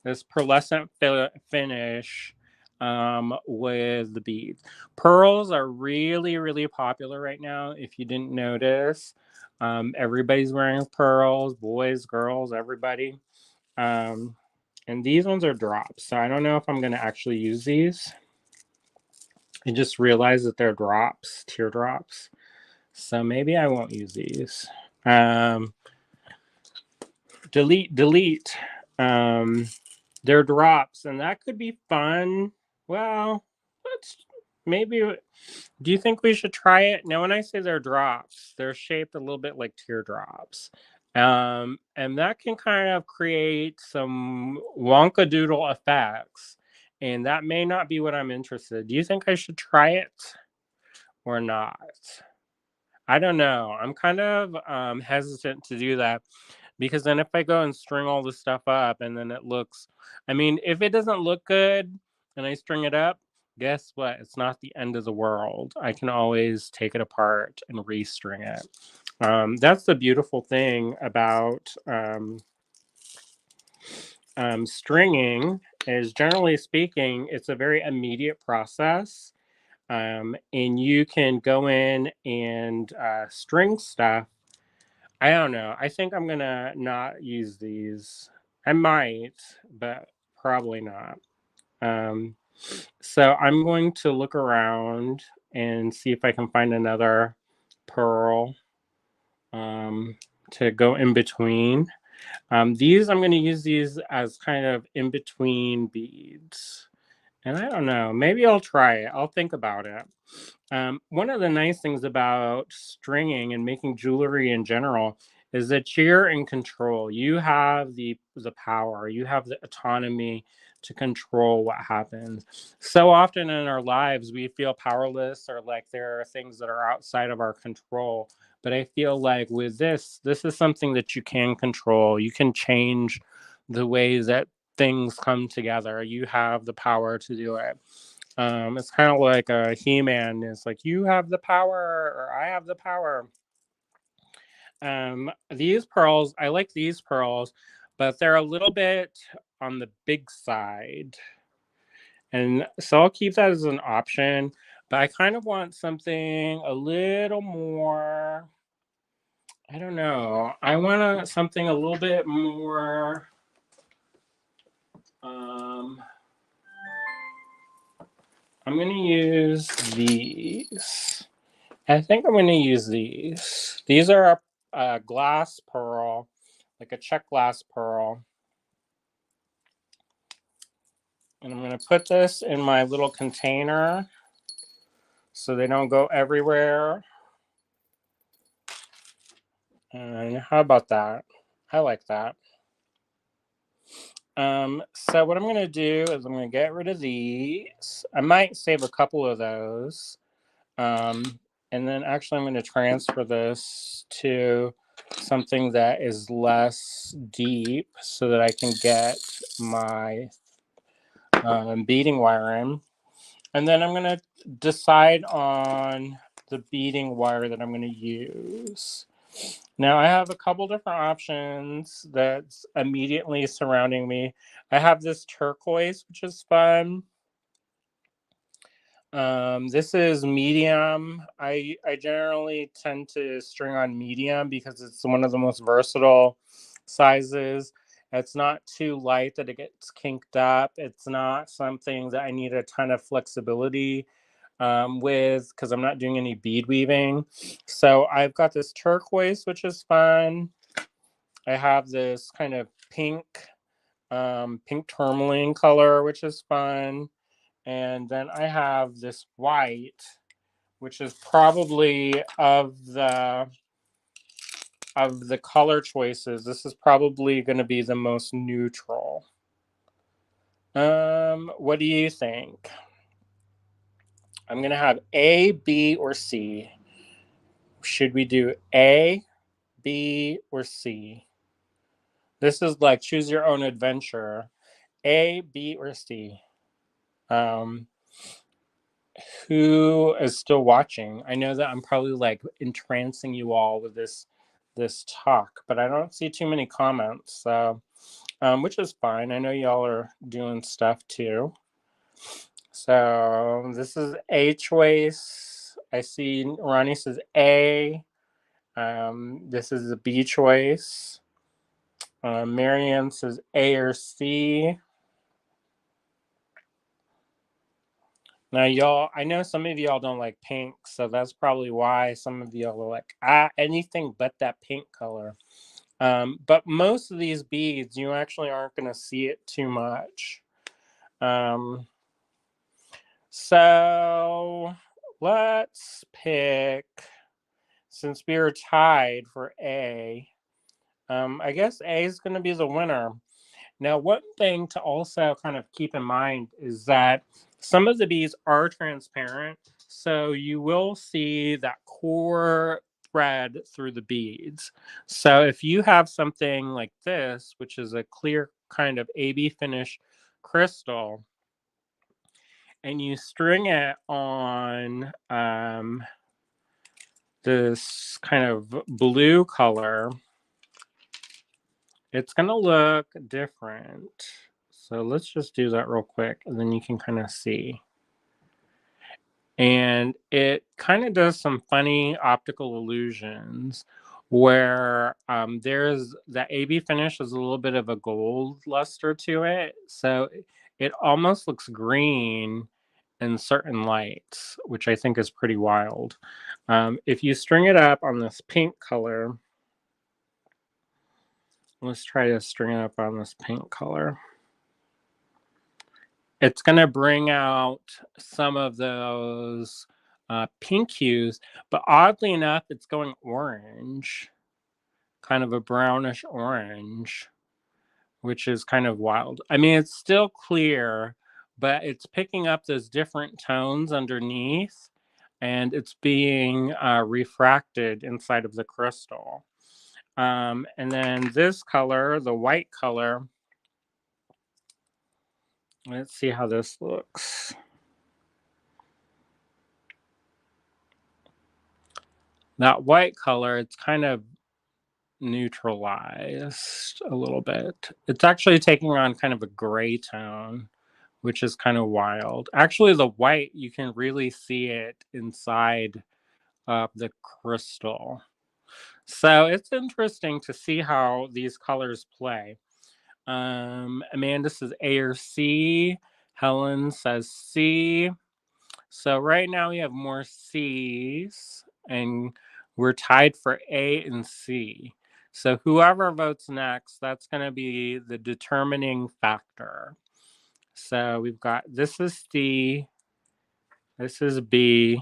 this pearlescent finish with the beads. Pearls are really, really popular right now. If you didn't notice, everybody's wearing pearls, boys, girls, everybody. Um, and these ones are drops. So I don't know if I'm going to actually use these. I just realized that they're drops, teardrops. So maybe I won't use these. Delete. They're drops, and that could be fun. Well, let's maybe. Do you think we should try it? Now, when I say they're drops, they're shaped a little bit like teardrops. And that can kind of create some wonkadoodle effects. And that may not be what I'm interested in. Do you think I should try it or not? I don't know. I'm kind of hesitant to do that because then if I go and string all this stuff up and then it looks, I mean, if it doesn't look good and I string it up, guess what? It's not the end of the world. I can always take it apart and restring it. That's the beautiful thing about stringing is generally speaking, it's a very immediate process. And you can go in and string stuff. I don't know. I think I'm gonna not use these. I might, but probably not. Um, so I'm going to look around and see if I can find another pearl to go in between. These I'm going to use these as kind of in between beads. And I don't know. Maybe I'll try it. I'll think about it. One of the nice things about stringing and making jewelry in general is that you're in control. You have the power. You have the autonomy to control what happens. So often in our lives, we feel powerless or like there are things that are outside of our control. But I feel like with this is something that you can control. You can change the ways that things come together. You have the power to do it. It's kind of like a He-Man. It's like you have the power or I have the power. These pearls, I like these pearls, but they're a little bit on the big side. And so I'll keep that as an option, but I kind of want something a little more, I don't know. I want something a little bit more I'm going to use these. I think I'm going to use these. These are a glass pearl, like a check glass pearl. And I'm going to put this in my little container so they don't go everywhere. And how about that? I like that. So what I'm going to do is I'm going to get rid of these. I might save a couple of those. And then actually I'm going to transfer this to something that is less deep so that I can get my beading wire in. And then I'm going to decide on the beading wire that I'm going to use. Now I have a couple different options that's immediately surrounding me. I have this turquoise, which is fun. This is medium. I generally tend to string on medium because it's one of the most versatile sizes. It's not too light that it gets kinked up. It's not something that I need a ton of flexibility with because I'm not doing any bead weaving. So I've got this turquoise, which is fun. I have this kind of pink tourmaline color, which is fun. And then I have this white, which is probably of the color choices, this is probably going to be the most neutral. What do you think? I'm going to have A, B, or C. Should we do A, B, or C? This is like choose your own adventure. A, B, or C? Um, who is still watching? I know that I'm probably like entrancing you all with this talk, but I don't see too many comments, so which is fine. I know y'all are doing stuff too. So this is A choice. I see Ronnie says A. This is a B choice. Marianne says A or C. Now, y'all, I know some of y'all don't like pink, so that's probably why some of y'all are like, anything but that pink color. But most of these beads, you actually aren't going to see it too much. So let's pick, since we are tied for A, I guess A is going to be the winner. Now, one thing to also kind of keep in mind is that some of the beads are transparent, so you will see that core thread through the beads. So if you have something like this, which is a clear kind of AB finish crystal, and you string it on this kind of blue color, it's going to look different. So let's just do that real quick, and then you can kind of see. And it kind of does some funny optical illusions where there's that AB finish is a little bit of a gold luster to it. So it almost looks green in certain lights, which I think is pretty wild. If you string it up on this pink color, let's try to string it up on this pink color. It's going to bring out some of those pink hues, but oddly enough, it's going orange, kind of a brownish orange, which is kind of wild. I mean, it's still clear, but it's picking up those different tones underneath, and it's being refracted inside of the crystal. And then this color, the white color, let's see how this looks. That white color, it's kind of neutralized a little bit. It's actually taking on kind of a gray tone, which is kind of wild. Actually, the white, you can really see it inside of the crystal. So it's interesting to see how these colors play. Amanda says A or C. Helen says C. So right now we have more C's, and we're tied for A and C. So whoever votes next, that's going to be the determining factor. So we've got, this is C, this is B,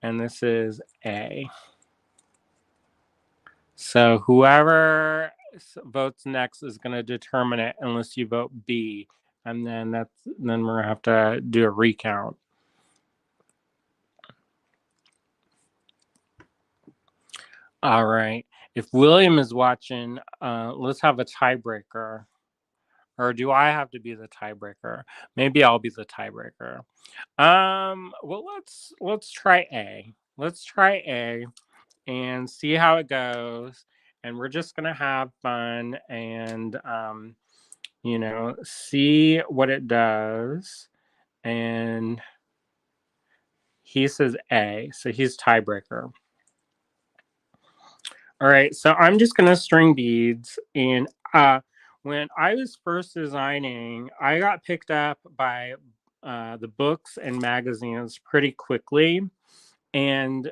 and this is A. So whoever votes next is going to determine it unless you vote B. And then then we're going to have to do a recount. All right. If William is watching, let's have a tiebreaker. Or do I have to be the tiebreaker? Maybe I'll be the tiebreaker. Well, let's try A. Let's try A and see how it goes. And we're just gonna have fun and see what it does. And He says A, so he's tiebreaker. All right, so I'm just gonna string beads, and when I was first designing, I got picked up by the books and magazines pretty quickly, and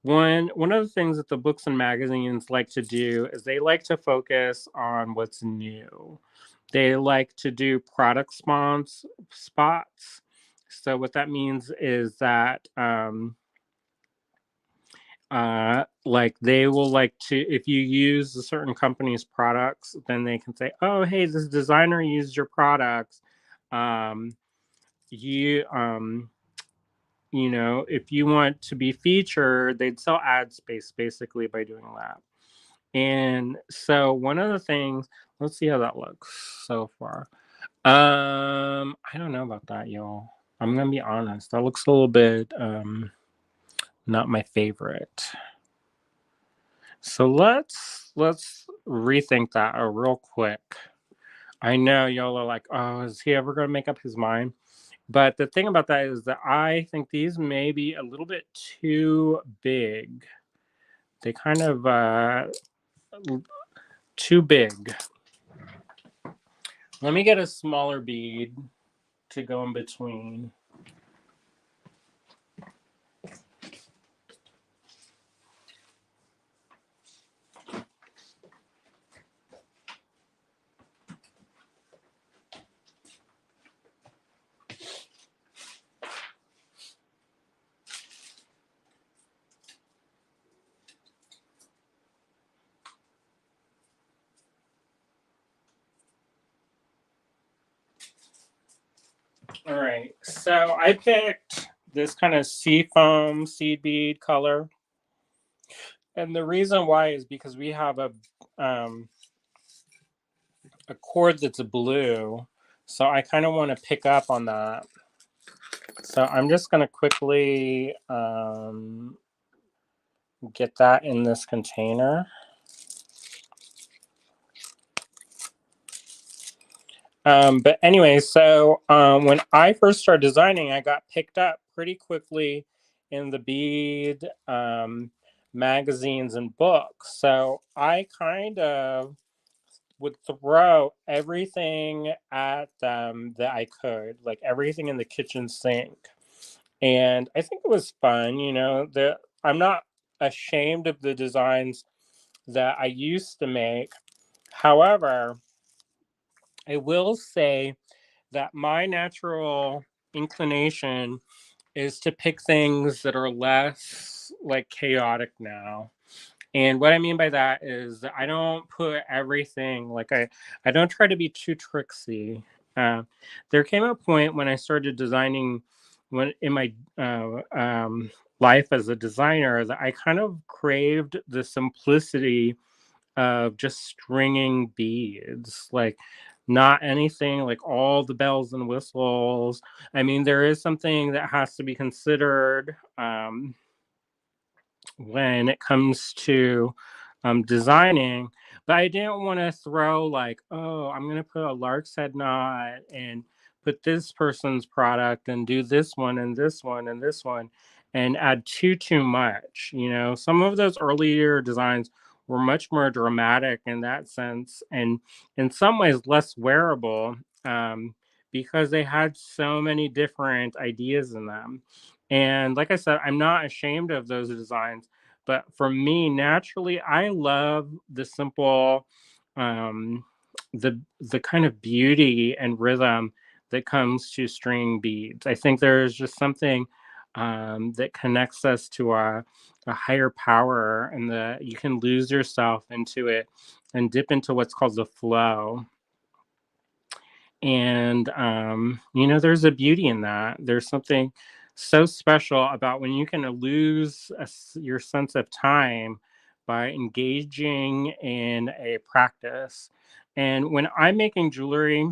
one of the things that the books and magazines like to do is they like to focus on what's new. They like to do product spots. So what that means is that like they will like to, if you use a certain company's products, then they can say, oh hey, this designer used your products. um you you know, if you want to be featured, they'd sell ad space basically by doing that. And so one of the things, let's see how that looks so far. I don't know about that, y'all. I'm gonna be honest, that looks a little bit not my favorite. So let's rethink that real quick. I know y'all are like, oh, is he ever gonna make up his mind? But the thing about that is that I think these may be a little bit too big. They kind of too big. Let me get a smaller bead to go in between. All right, so I picked this kind of seafoam seed bead color. And the reason why is because we have a cord that's blue. So I kind of want to pick up on that. So I'm just going to quickly get that in this container. But anyway, so when I first started designing, I got picked up pretty quickly in the bead magazines and books. So I kind of would throw everything at them that I could, like everything in the kitchen sink. And I think it was fun, you know, I'm not ashamed of the designs that I used to make. However, I will say that my natural inclination is to pick things that are less like chaotic now. And what I mean by that is that I don't put everything like I don't try to be too tricksy. There came a point when I started designing when in my life as a designer that I kind of craved the simplicity of just stringing beads, like not anything like all the bells and whistles. I mean, there is something that has to be considered when it comes to designing, but I didn't want to throw like, oh, I'm going to put a lark's head knot and put this person's product and do this one and this one and this one and add too much. You know, some of those earlier designs were much more dramatic in that sense, and in some ways less wearable, because they had so many different ideas in them. And like I said, I'm not ashamed of those designs, but for me, naturally, I love the simple, um, the kind of beauty and rhythm that comes to string beads. I think there's just something that connects us to a higher power, and that you can lose yourself into it and dip into what's called the flow. And you know, there's a beauty in that. There's something so special about when you can lose your sense of time by engaging in a practice. And when I'm making jewelry,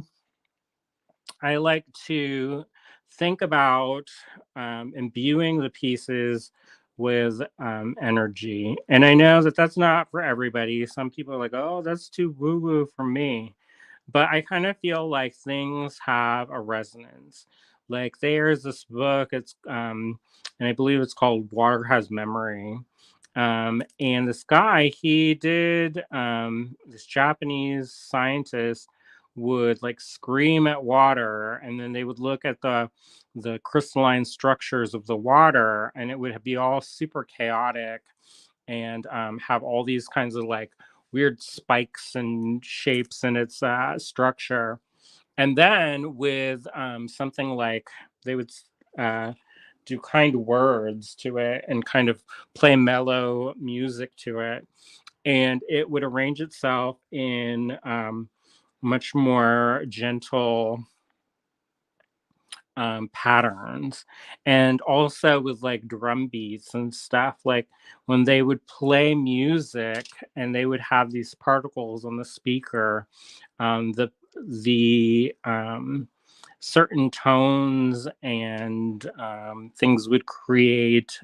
I like to think about imbuing the pieces with energy. And I know that that's not for everybody. Some people are like, oh, that's too woo woo for me, but I kind of feel like things have a resonance. Like there's this book, and I believe it's called Water Has Memory. And this guy, this Japanese scientist would like scream at water, and then they would look at the crystalline structures of the water, and it would be all super chaotic and have all these kinds of like weird spikes and shapes in its structure. And then with something like they would uh, do kind words to it and kind of play mellow music to it, and it would arrange itself in much more gentle patterns. And also with like drum beats and stuff, like when they would play music and they would have these particles on the speaker, the certain tones and things would create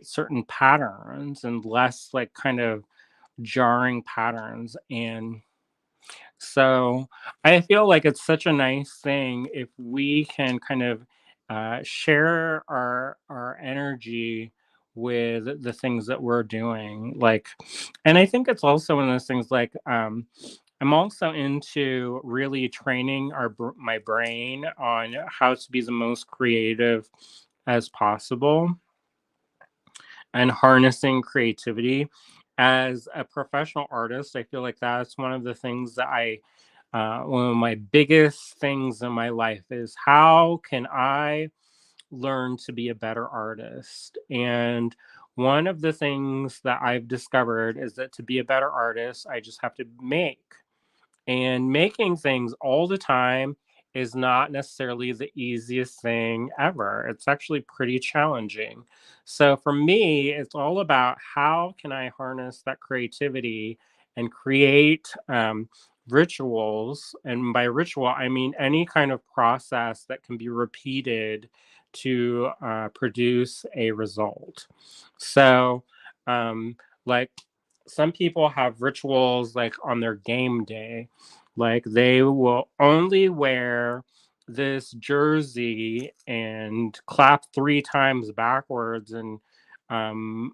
certain patterns and less like kind of jarring patterns. And so I feel like it's such a nice thing if we can kind of share our energy with the things that we're doing. Like, and I think it's also one of those things like I'm also into really training my brain on how to be the most creative as possible and harnessing creativity. As a professional artist, I feel like that's one of the things that one of my biggest things in my life is how can I learn to be a better artist? And one of the things that I've discovered is that to be a better artist, I just have to make. And making things all the time is not necessarily the easiest thing ever. It's actually pretty challenging. So for me, it's all about how can I harness that creativity and create rituals. And by ritual, I mean any kind of process that can be repeated to produce a result. So, like some people have rituals like on their game day, like they will only wear this jersey and clap 3 times backwards and um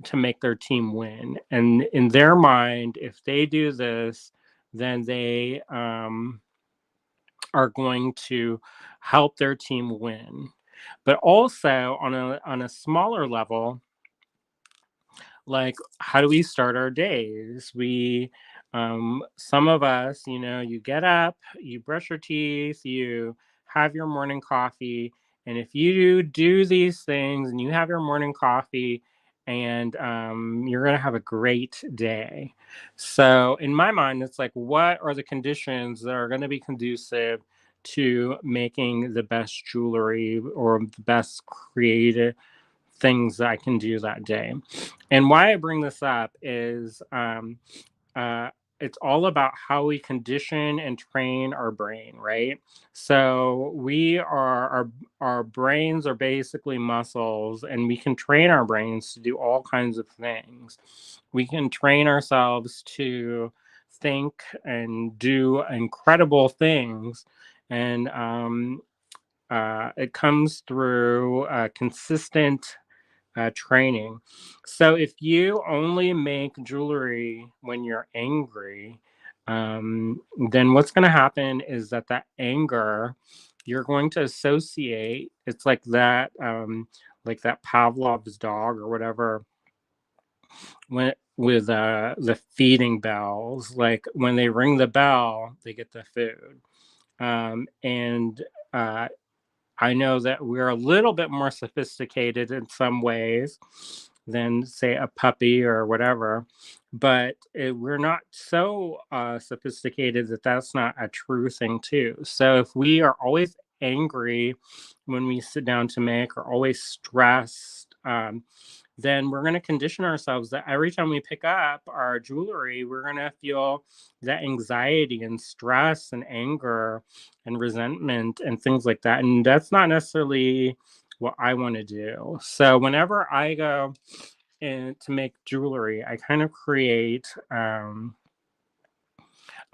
to make their team win. And in their mind, if they do this, then they are going to help their team win. But also on a smaller level, like how do we start our days? We some of us, you know, you get up, you brush your teeth, you have your morning coffee, and if you do these things and you have your morning coffee, and you're going to have a great day. So in my mind, it's like what are the conditions that are going to be conducive to making the best jewelry or the best creative things that I can do that day? And why I bring this up is uh, it's all about how we condition and train our brain, right? So our brains are basically muscles, and we can train our brains to do all kinds of things. We can train ourselves to think and do incredible things, and it comes through consistent training. So if you only make jewelry when you're angry, then what's going to happen is that anger, you're going to associate. It's like that Pavlov's dog or whatever, when with the feeding bells. Like when they ring the bell, they get the food. And uh, I know that we're a little bit more sophisticated in some ways than, say, a puppy or whatever, but we're not so sophisticated that that's not a true thing, too. So if we are always angry when we sit down to make, or always stressed, then we're going to condition ourselves that every time we pick up our jewelry, we're going to feel that anxiety and stress and anger and resentment and things like that. And that's not necessarily what I want to do. So whenever I go in to make jewelry, I kind of create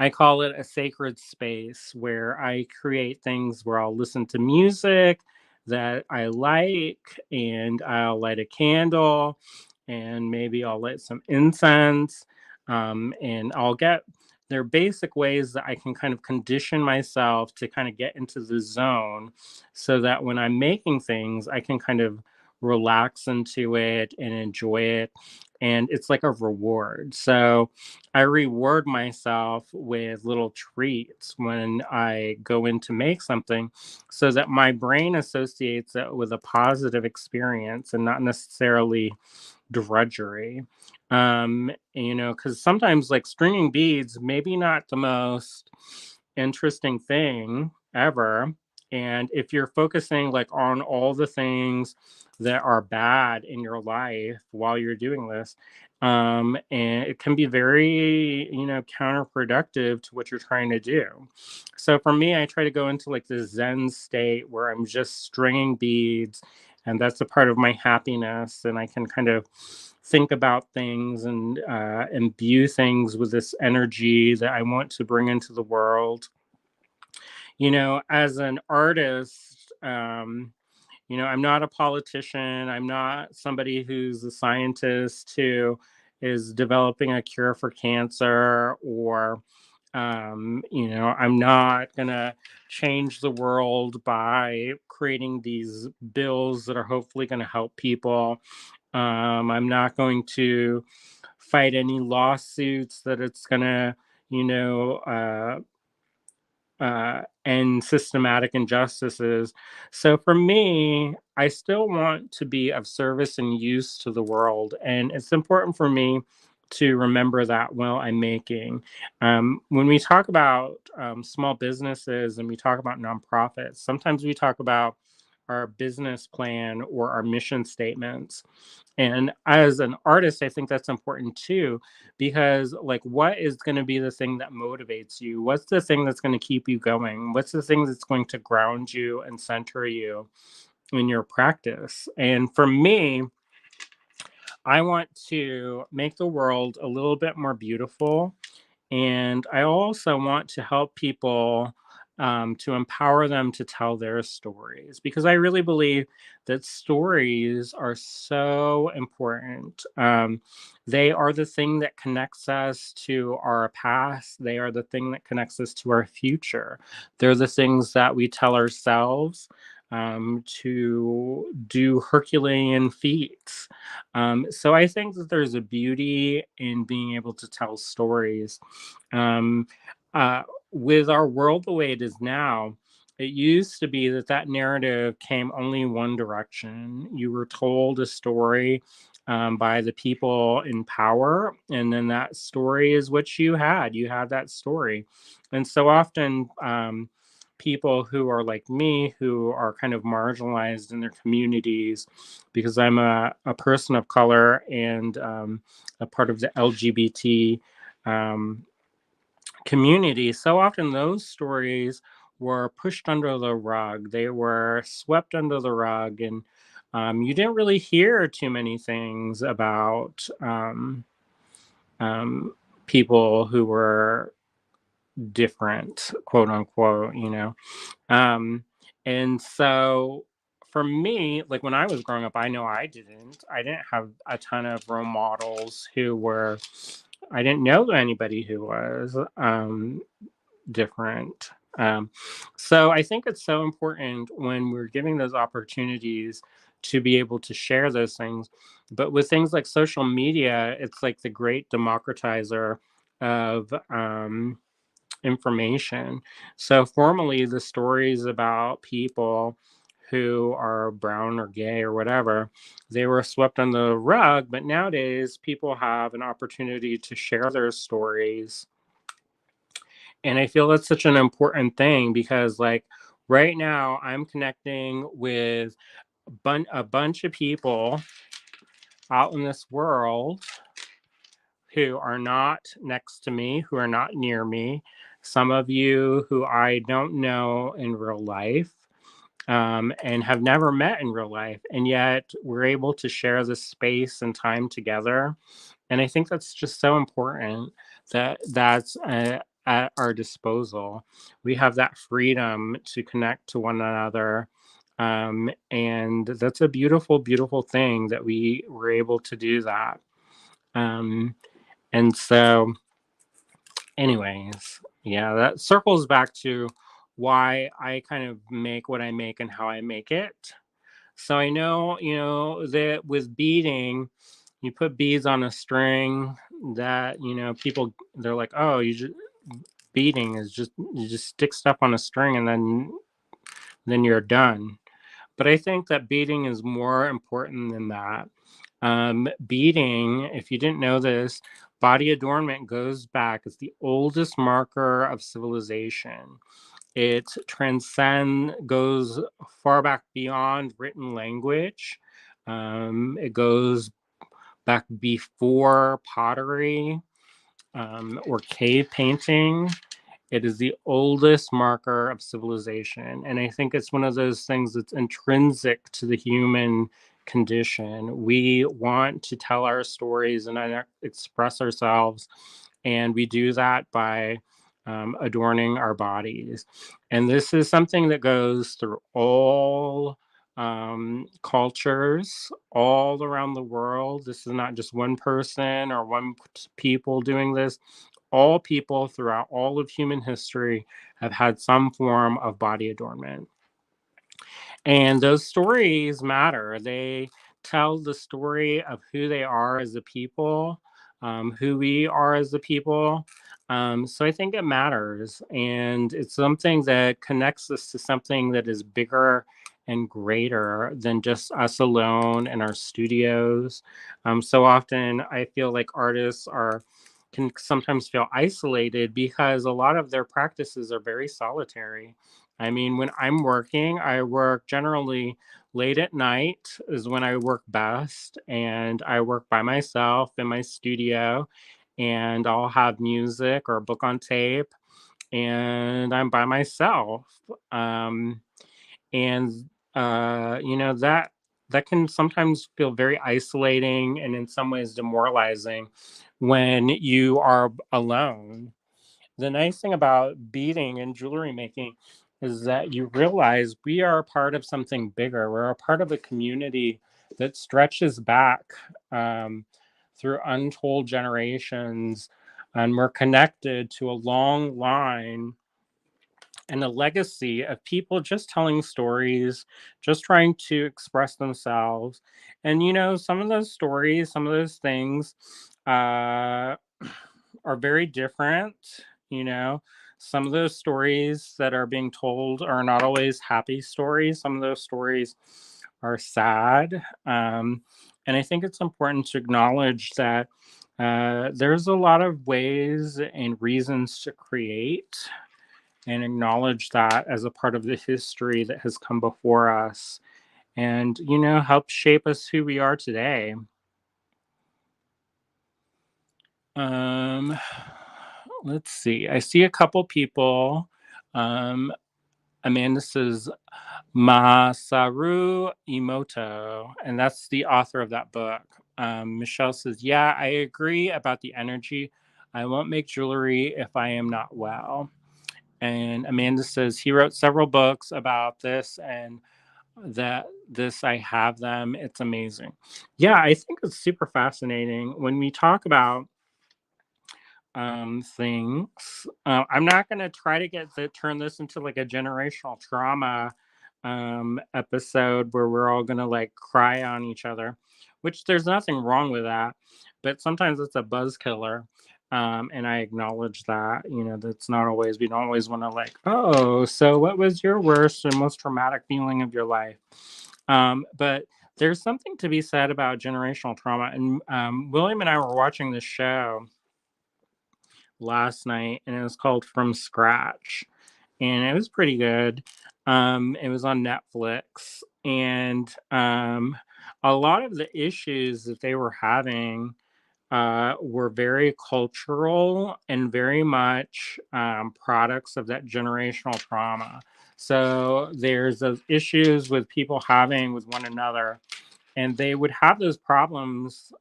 I call it a sacred space where I create things where I'll listen to music that I like, and I'll light a candle, and maybe I'll light some incense, and I'll get there are basic ways that I can kind of condition myself to kind of get into the zone so that when I'm making things, I can kind of relax into it and enjoy it. And it's like a reward. So I reward myself with little treats when I go in to make something so that my brain associates it with a positive experience and not necessarily drudgery. Because sometimes like stringing beads, maybe not the most interesting thing ever. And if you're focusing like on all the things that are bad in your life while you're doing this, and it can be very, counterproductive to what you're trying to do. So for me, I try to go into like this Zen state where I'm just stringing beads, and that's a part of my happiness. And I can kind of think about things and imbue things with this energy that I want to bring into the world. As an artist, I'm not a politician. I'm not somebody who's a scientist who is developing a cure for cancer, or, I'm not going to change the world by creating these bills that are hopefully going to help people. I'm not going to fight any lawsuits that it's going to, you know, and systematic injustices. So for me, I still want to be of service and use to the world. And it's important for me to remember that while I'm making. When we talk about small businesses and we talk about nonprofits, sometimes we talk about our business plan or our mission statements. And as an artist, I think that's important too, because like, what is going to be the thing that motivates you? What's the thing that's going to keep you going? What's the thing that's going to ground you and center you in your practice? And for me, I want to make the world a little bit more beautiful, and I also want to help people, to empower them to tell their stories, because I really believe that stories are so important. They are the thing that connects us to our past, they are the thing that connects us to our future. They're the things that we tell ourselves to do Herculean feats. So I think that there's a beauty in being able to tell stories. um, uh, with our world the way it is now, it used to be that that narrative came only one direction. You were told a story by the people in power, and then that story is what you had. You had that story. And so often, people who are like me, who are kind of marginalized in their communities, because I'm a person of color and a part of the LGBT um, community, so often those stories were pushed under the rug. They were swept under the rug, and you didn't really hear too many things about um, people who were different, quote unquote, Um, and so for me, like when I was growing up, I know I didn't have a ton of role models who were, I didn't know anybody who was different. So I think it's so important when we're giving those opportunities to be able to share those things. But with things like social media, it's like the great democratizer of information. So formerly, the stories about people who are brown or gay or whatever, they were swept on the rug. But nowadays, people have an opportunity to share their stories, and I feel that's such an important thing because, like, right now, I'm connecting with a bunch of people out in this world who are not next to me, who are not near me. Some of you who I don't know in real life, and have never met in real life. And yet we're able to share this space and time together. And I think that's just so important, that that's at our disposal. We have that freedom to connect to one another. And that's a beautiful, beautiful thing that we were able to do that. Um, and so, anyways, yeah, that circles back to why I kind of make what I make and how I make it. So I know, that with beading, you put beads on a string that, people, they're like, oh, beading is just, you just stick stuff on a string and then you're done. But I think that beading is more important than that. Beading, if you didn't know this, body adornment goes back. It's the oldest marker of civilization. It goes far back beyond written language. It goes back before pottery or cave painting. It is the oldest marker of civilization. And I think it's one of those things that's intrinsic to the human condition. We want to tell our stories and express ourselves. And we do that by adorning our bodies. And this is something that goes through all cultures all around the world. This is not just one person or one people doing this. All people throughout all of human history have had some form of body adornment. And those stories matter. They tell the story of who they are as a people, who we are as a people. So I think it matters. And it's something that connects us to something that is bigger and greater than just us alone in our studios. So often I feel like artists can sometimes feel isolated because a lot of their practices are very solitary. I mean, when I'm working, I work generally late at night is when I work best, and I work by myself in my studio, and I'll have music or a book on tape, and I'm by myself. Um, and that can sometimes feel very isolating and in some ways demoralizing when you are alone. The nice thing about beading and jewelry making is that you realize we are a part of something bigger. We're a part of a community that stretches back um, through untold generations, and we're connected to a long line and a legacy of people just telling stories, just trying to express themselves. And, some of those stories, some of those things are very different. You know, some of those stories that are being told are not always happy stories, some of those stories are sad. And I think it's important to acknowledge that there's a lot of ways and reasons to create and acknowledge that as a part of the history that has come before us and, help shape us who we are today. Um, let's see. I see a couple people. Um, Amanda says Masaru Emoto, and that's the author of that book. Michelle says, yeah, I agree about the energy. I won't make jewelry if I am not well. And Amanda says he wrote several books about this and that this I have them. It's amazing. Yeah, I think it's super fascinating when we talk about things. I'm not going to try to turn this into like a generational trauma episode where we're all going to like cry on each other, which there's nothing wrong with that, but sometimes it's a buzz killer. And I acknowledge that, that's not always, we don't always want to like, oh, so what was your worst and most traumatic feeling of your life? But there's something to be said about generational trauma. And William and I were watching this show last night, and it was called From Scratch, and it was pretty good. It was on Netflix, and a lot of the issues that they were having were very cultural and very much products of that generational trauma. So there's those issues with people having with one another, and they would have those problems.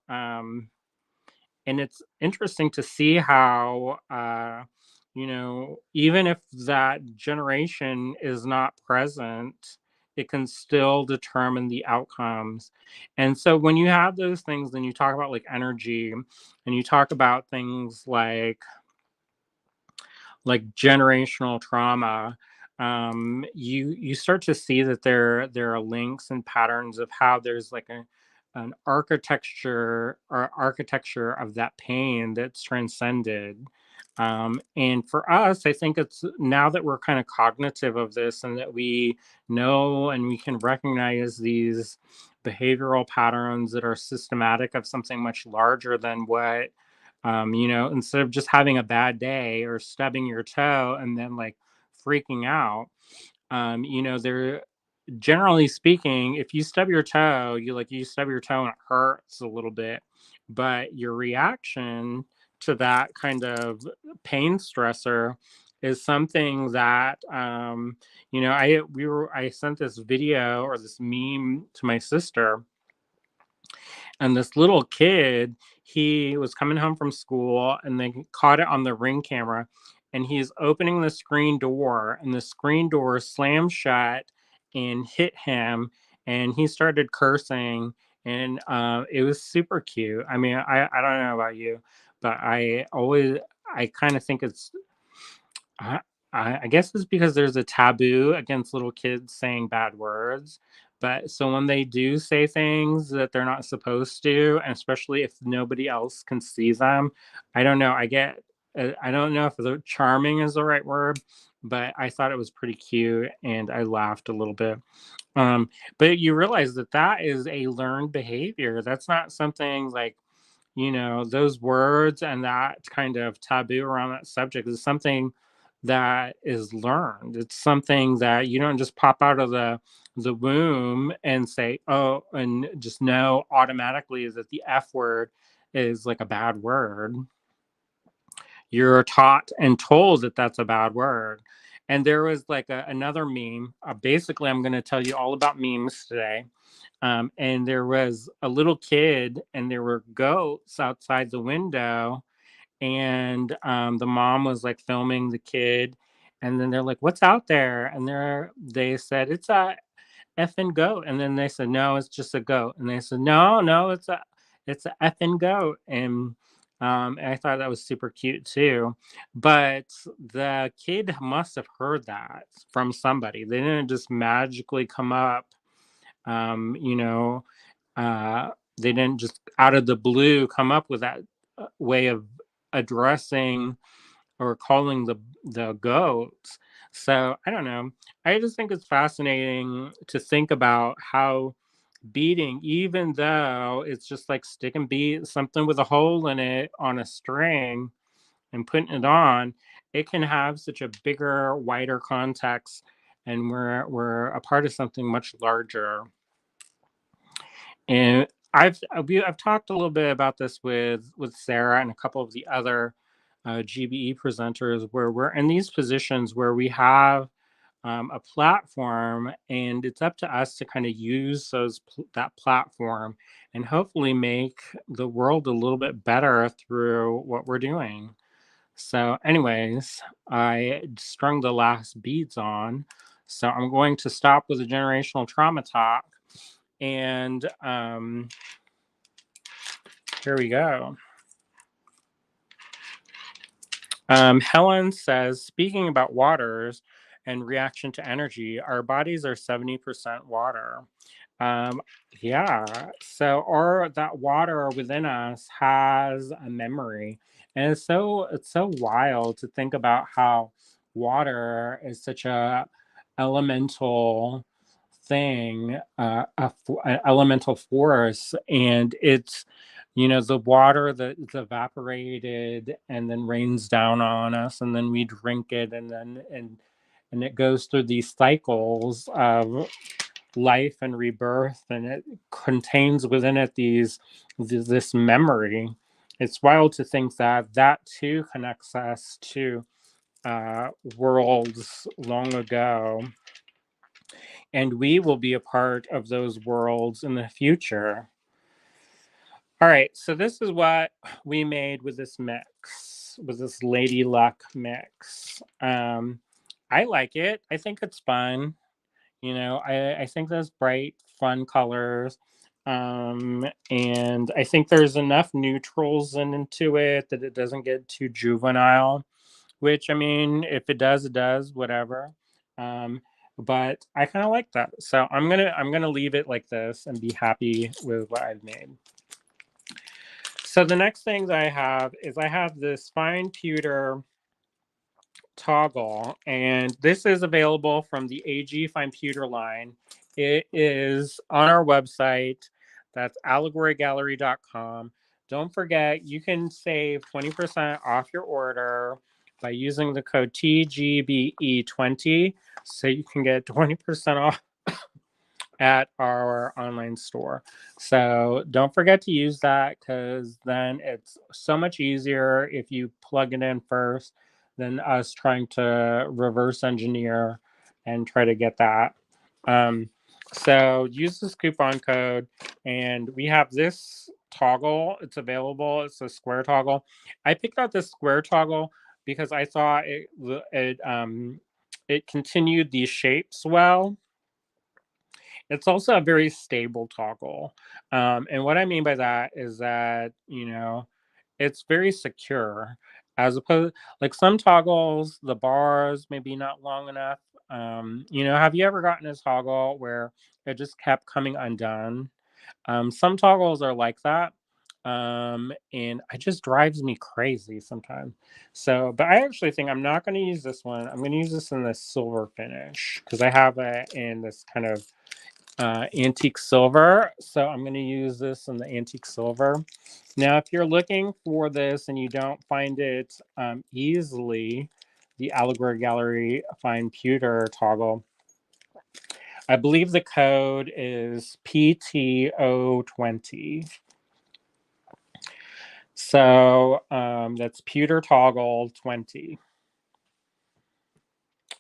And it's interesting to see how even if that generation is not present, it can still determine the outcomes. And so when you have those things, then you talk about like energy, and you talk about things like generational trauma. You start to see that there are links and patterns of how there's like an architecture of that pain that's transcended. And for us, I think it's now that we're kind of cognitive of this, and that we know and we can recognize these behavioral patterns that are systematic of something much larger than what, instead of just having a bad day or stubbing your toe and then like freaking out. There, generally speaking, if you stub your toe, you stub your toe and it hurts a little bit, but your reaction to that kind of pain stressor is something that, I sent this video or this meme to my sister, and this little kid, he was coming home from school and they caught it on the Ring camera, and he's opening the screen door, and the screen door slammed shut and hit him, and he started cursing. And it was super cute. I mean, I don't know about you, but I kind of think it's, I, I guess it's because there's a taboo against little kids saying bad words. But so when they do say things that they're not supposed to, and especially if nobody else can see them, I don't know. I don't know if the charming is the right word, but I thought it was pretty cute and I laughed a little bit. Um, but you realize that that is a learned behavior. That's not something like, those words and that kind of taboo around that subject is something that is learned. It's something that you don't just pop out of the womb and say, oh, and just know automatically that the F word is like a bad word. You're taught and told that that's a bad word. And there was like another meme. Basically, I'm going to tell you all about memes today. And there was a little kid, and there were goats outside the window, and the mom was like filming the kid, and then they're like, "What's out there?" And they said, "It's a effing goat." And then they said, "No, it's just a goat." And they said, "No, no, it's a effing goat." And I thought that was super cute too. But the kid must have heard that from somebody. They didn't just magically come up, um, you know, uh, they didn't just out of the blue come up with that way of addressing or calling the goats. So I don't know. I just think it's fascinating to think about how beating, even though it's just like stick and beat something with a hole in it on a string and putting it on, it can have such a bigger, wider context, and we're a part of something much larger. And I've talked a little bit about this with Sarah and a couple of the other GBE presenters, where we're in these positions where we have a platform, and it's up to us to kind of use that platform and hopefully make the world a little bit better through what we're doing. So, anyways, I strung the last beads on, so I'm going to stop with the generational trauma talk. And here we go. Helen says, speaking about waters and reaction to energy, our bodies are 70% water. Um, yeah. So, or that water within us has a memory, and it's so wild to think about how water is such a elemental thing, an elemental force, and it's, the water that's evaporated and then rains down on us, and then we drink it, and it goes through these cycles of life and rebirth, and it contains within it this memory. It's wild to think that that too connects us to worlds long ago, and we will be a part of those worlds in the future. All right, so this is what we made with this mix. with this Lady Luck mix. I like it. I think it's fun. You know, I think there's bright, fun colors. And I think there's enough neutrals into it that it doesn't get too juvenile, which I mean, if it does, it does, whatever. Um, but I kind of like that. So I'm gonna leave it like this and be happy with what I've made. So the next things I have is I have this fine pewter toggle, and this is available from the AG Fine Pewter line. It is on our website. That's allegorygallery.com. Don't forget, you can save 20% off your order by using the code TGBE20, so you can get 20% off at our online store. So don't forget to use that, because then it's so much easier if you plug it in first than us trying to reverse engineer and try to get that. Um, so use this coupon code, and we have this toggle. It's available. It's a square toggle. I picked out this square toggle because I thought it continued these shapes well. It's also a very stable toggle. And what I mean by that is that, you know, it's very secure, as opposed, like some toggles, the bars maybe not long enough. You know, have you ever gotten a toggle where it just kept coming undone? Some toggles are like that. And it just drives me crazy sometimes. So, but I actually think I'm not going to use this one. I'm going to use this in this silver finish because I have it in this kind of antique silver. So I'm going to use this in the antique silver. Now, if you're looking for this and you don't find it easily, the Allegory Gallery Fine Pewter toggle, I believe the code is PTO20. So that's pewter toggle 20.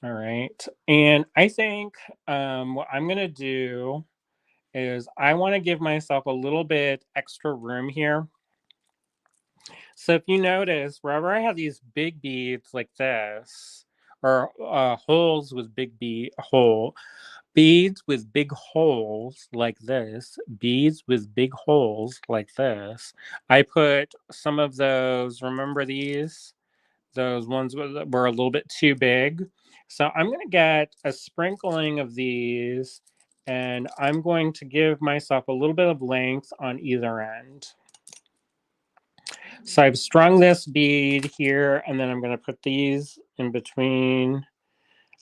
All right. And I think what I'm going to do is I want to give myself a little bit extra room here. So if you notice, wherever I have these big beads like this, or holes with beads with big holes like this, beads with big holes like this, I put some of those, remember these? Those ones were a little bit too big. So I'm going to get a sprinkling of these, and I'm going to give myself a little bit of length on either end. So I've strung this bead here, and then I'm going to put these in between.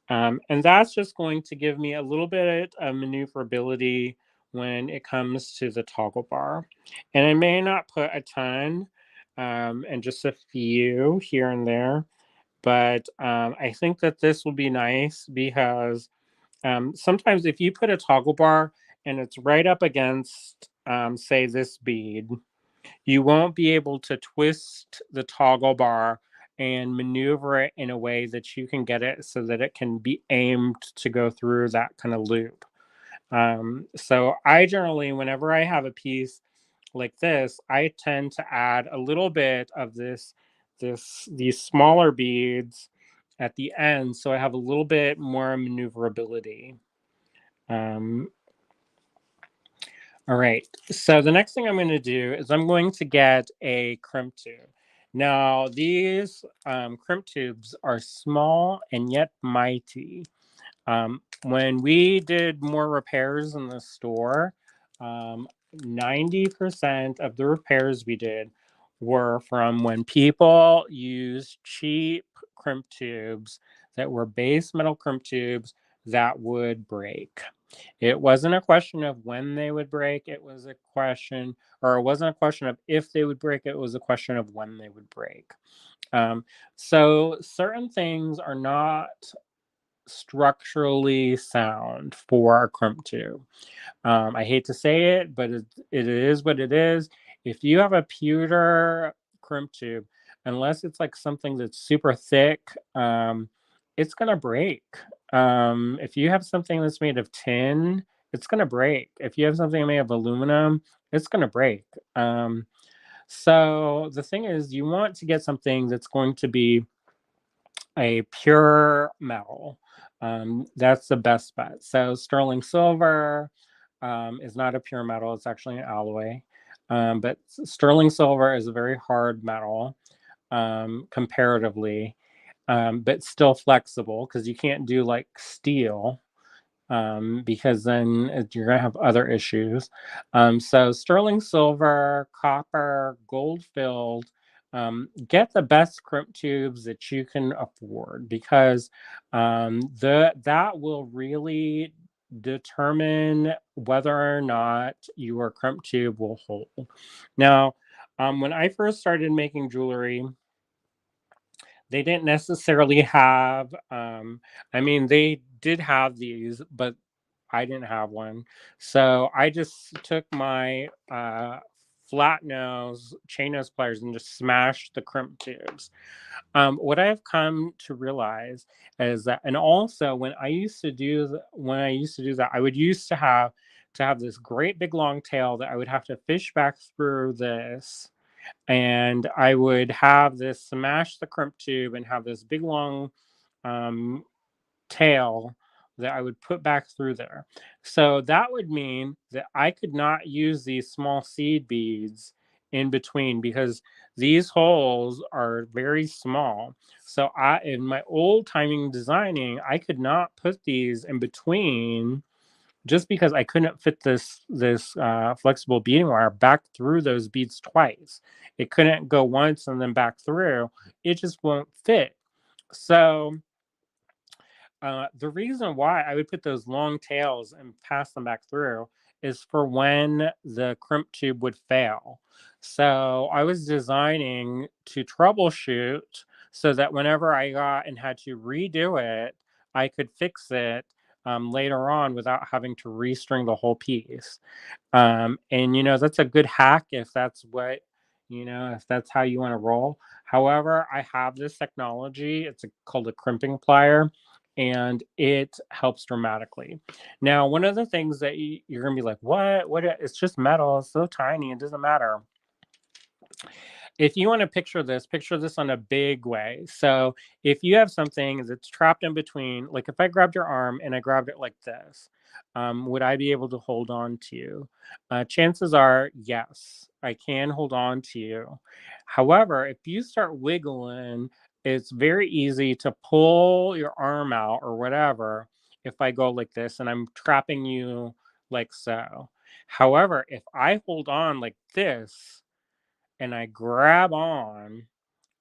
And that's just going to give me a little bit of maneuverability when it comes to the toggle bar. And I may not put a ton, and just a few here and there. But I think that this will be nice because sometimes if you put a toggle bar and it's right up against, say, this bead, you won't be able to twist the toggle bar and maneuver it in a way that you can get it so that it can be aimed to go through that kind of loop. So I generally, whenever I have a piece like this, I tend to add a little bit of these smaller beads at the end, so I have a little bit more maneuverability. Um, all right, so the next thing I'm going to do is I'm going to get a crimp tube. Now, these crimp tubes are small and yet mighty. When we did more repairs in the store, 90% of the repairs we did were from when people used cheap crimp tubes that were base metal crimp tubes that would break. It wasn't a question of when they would break. It was a question, or it wasn't a question of if they would break. It was a question of when they would break. So certain things are not structurally sound for a crimp tube. I hate to say it, but it is what it is. If you have a pewter crimp tube, unless it's like something that's super thick, it's gonna break. If you have something that's made of tin, it's gonna break. If you have something made of aluminum, it's gonna break. So the thing is, you want to get something that's going to be a pure metal. That's the best bet. So sterling silver is not a pure metal; it's actually an alloy. But sterling silver is a very hard metal comparatively, but still flexible because you can't do like steel because then you're going to have other issues. So sterling silver, copper, gold filled. Get the best crimp tubes that you can afford because that will really determine whether or not your crimp tube will hold. Now, when I first started making jewelry, they didn't necessarily have, I mean, they did have these, but I didn't have one. So I just took my flat nose chain nose pliers and just smashed the crimp tubes. What I've come to realize is that, and also when I used to do that, I would used to have this great big long tail that I would have to fish back through this, and I would have this smash the crimp tube and have this big long um, tail that I would put back through there. So that would mean that I could not use these small seed beads in between because these holes are very small. So I, in my old timing designing, I could not put these in between just because I couldn't fit this flexible beading wire back through those beads twice. It couldn't go once and then back through. It just won't fit. So the reason why I would put those long tails and pass them back through is for when the crimp tube would fail. So I was designing to troubleshoot so that whenever I got and had to redo it, I could fix it later on without having to restring the whole piece. And that's a good hack if that's what, if that's how you want to roll. However, I have this technology. Called a crimping plier, and it helps dramatically. Now, one of the things that you're gonna be like, what? What? It's just metal. It's so tiny. It doesn't matter. If you want to picture this on a big way. So if you have something that's trapped in between, like if I grabbed your arm and I grabbed it like this, would I be able to hold on to you? Chances are, yes, I can hold on to you. However, if you start wiggling, it's very easy to pull your arm out or whatever if I go like this and I'm trapping you like so. However, if I hold on like this, and I grab on,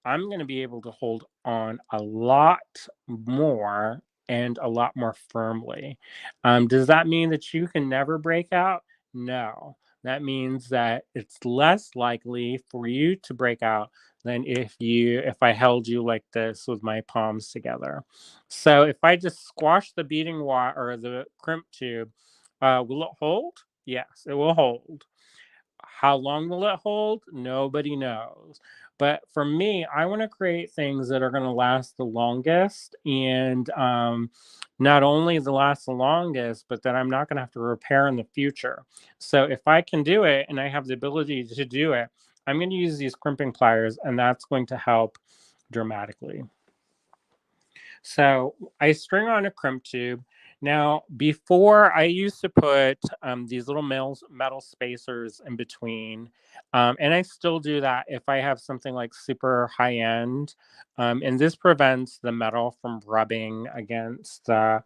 I'm going to be able to hold on a lot more and a lot more firmly. Does that mean that you can never break out? No. That means that it's less likely for you to break out than if I held you like this with my palms together. So if I just squash the beading wire or the crimp tube, will it hold? Yes, it will hold. How long will it hold? Nobody knows. But for me, I want to create things that are going to last the longest, and not only the last the longest, but that I'm not going to have to repair in the future. So if I can do it and I have the ability to do it, I'm going to use these crimping pliers, and that's going to help dramatically. So I string on a crimp tube. Now, before I used to put these little metal spacers in between, and I still do that if I have something like super high end, and this prevents the metal from rubbing against the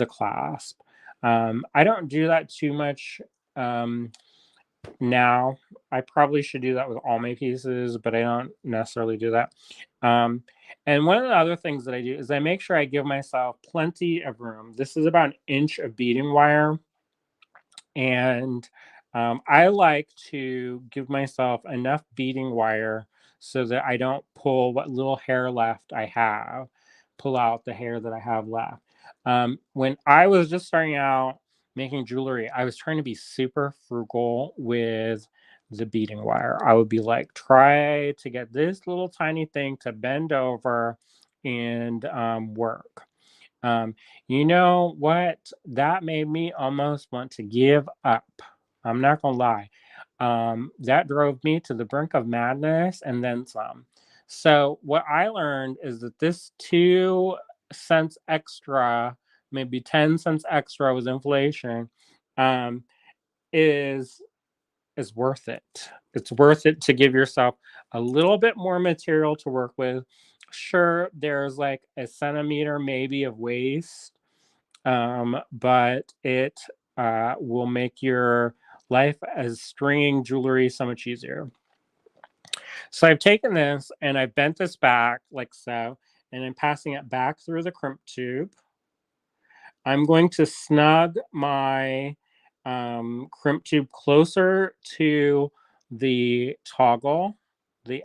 clasp. I don't do that too much now. I probably should do that with all my pieces, but I don't necessarily do that. Um, and one of the other things that I do is I make sure I give myself plenty of room. This is about an inch of beading wire. And I like to give myself enough beading wire so that I don't pull what little hair left I have, pull out the hair that I have left. When I was just starting out making jewelry, I was trying to be super frugal with the beading wire. I would be like, try to get this little tiny thing to bend over and work. Um, you know what? That made me almost want to give up. I'm not gonna lie. That drove me to the brink of madness and then some. So what I learned is that this 2 cents extra, maybe 10 cents extra with inflation, um, is is worth it. It's worth it to give yourself a little bit more material to work with. Sure, there's like a centimeter maybe of waste, but it will make your life as stringing jewelry so much easier. So I've taken this and I've bent this back like so, and I'm passing it back through the crimp tube. I'm going to snug my crimp tube closer to the toggle, the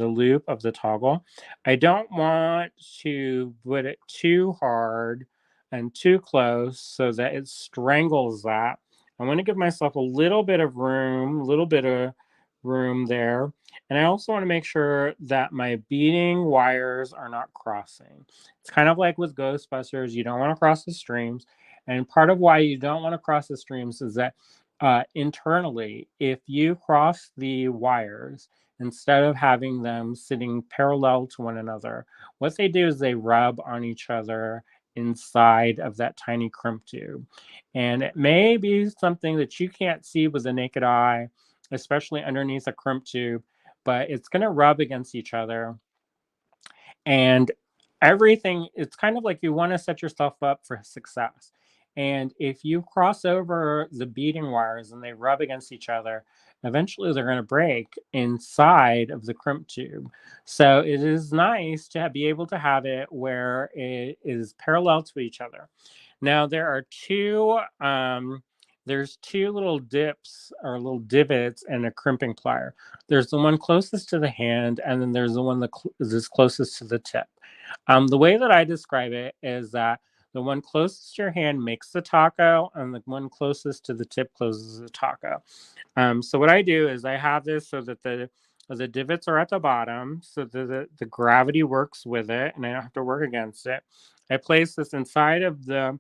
loop of the toggle. I don't want to put it too hard and too close so that it strangles that. I want to give myself a little bit of room, a little bit of room there. And I also want to make sure that my beading wires are not crossing. It's kind of like with Ghostbusters, you don't want to cross the streams. And part of why you don't want to cross the streams is that internally, if you cross the wires, instead of having them sitting parallel to one another, what they do is they rub on each other inside of that tiny crimp tube. And it may be something that you can't see with the naked eye, especially underneath a crimp tube, but it's going to rub against each other. And everything, it's kind of like you want to set yourself up for success. And if you cross over the beading wires and they rub against each other, eventually they're going to break inside of the crimp tube. So it is nice to be able to have it where it is parallel to each other. Now there are there's two little dips or little divots in a crimping plier. There's the one closest to the hand, and then there's the one that is closest to the tip. The way that I describe it is that the one closest to your hand makes the taco, and the one closest to the tip closes the taco. So what I do is I have this so that the divots are at the bottom, so the gravity works with it, and I don't have to work against it. I place this inside of the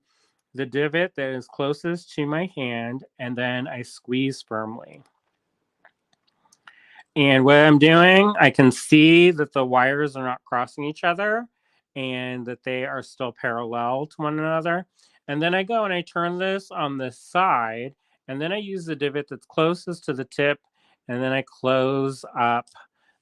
divot that is closest to my hand, and then I squeeze firmly. And what I'm doing, I can see that the wires are not crossing each other and that they are still parallel to one another. And then I go and I turn this on the side, and then I use the divot that's closest to the tip, and then I close up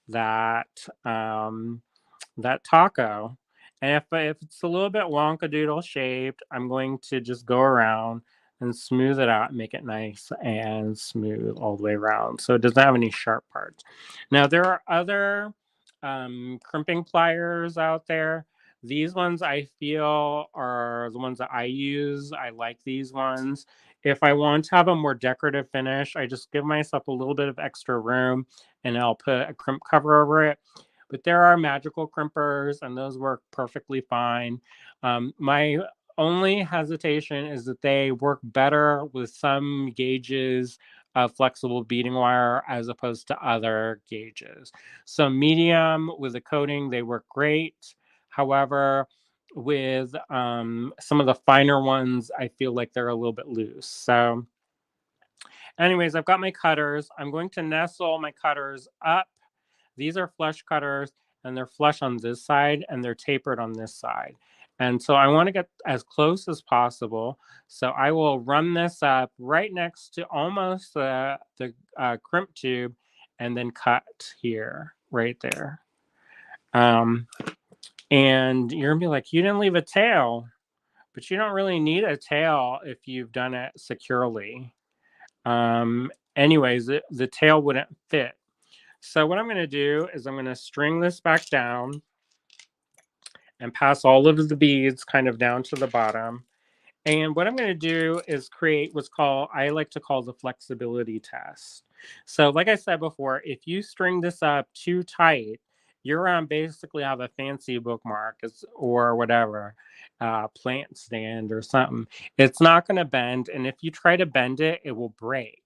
that that taco. And if it's a little bit wonkadoodle shaped, I'm going to just go around and smooth it out and make it nice and smooth all the way around. So it doesn't have any sharp parts. Now, there are other crimping pliers out there. These ones I feel are the ones that I use. I like these ones. If I want to have a more decorative finish, I just give myself a little bit of extra room and I'll put a crimp cover over it. But there are magical crimpers, and those work perfectly fine. My only hesitation is that they work better with some gauges of flexible beading wire as opposed to other gauges. So medium with a coating, they work great. However, with some of the finer ones, I feel like they're a little bit loose. So anyways, I've got my cutters. I'm going to nestle my cutters up. These are flush cutters, and they're flush on this side and they're tapered on this side. And so I want to get as close as possible. So I will run this up right next to almost the crimp tube and then cut here, right there. And you're going to be like, you didn't leave a tail, but you don't really need a tail if you've done it securely. Anyways, the tail wouldn't fit. So what I'm going to do is I'm going to string this back down and pass all of the beads kind of down to the bottom. And what I'm going to do is create what's called, I like to call the flexibility test. So like I said before, if you string this up too tight, you're on basically have a fancy bookmark or whatever, plant stand or something. It's not going to bend. And if you try to bend it, it will break.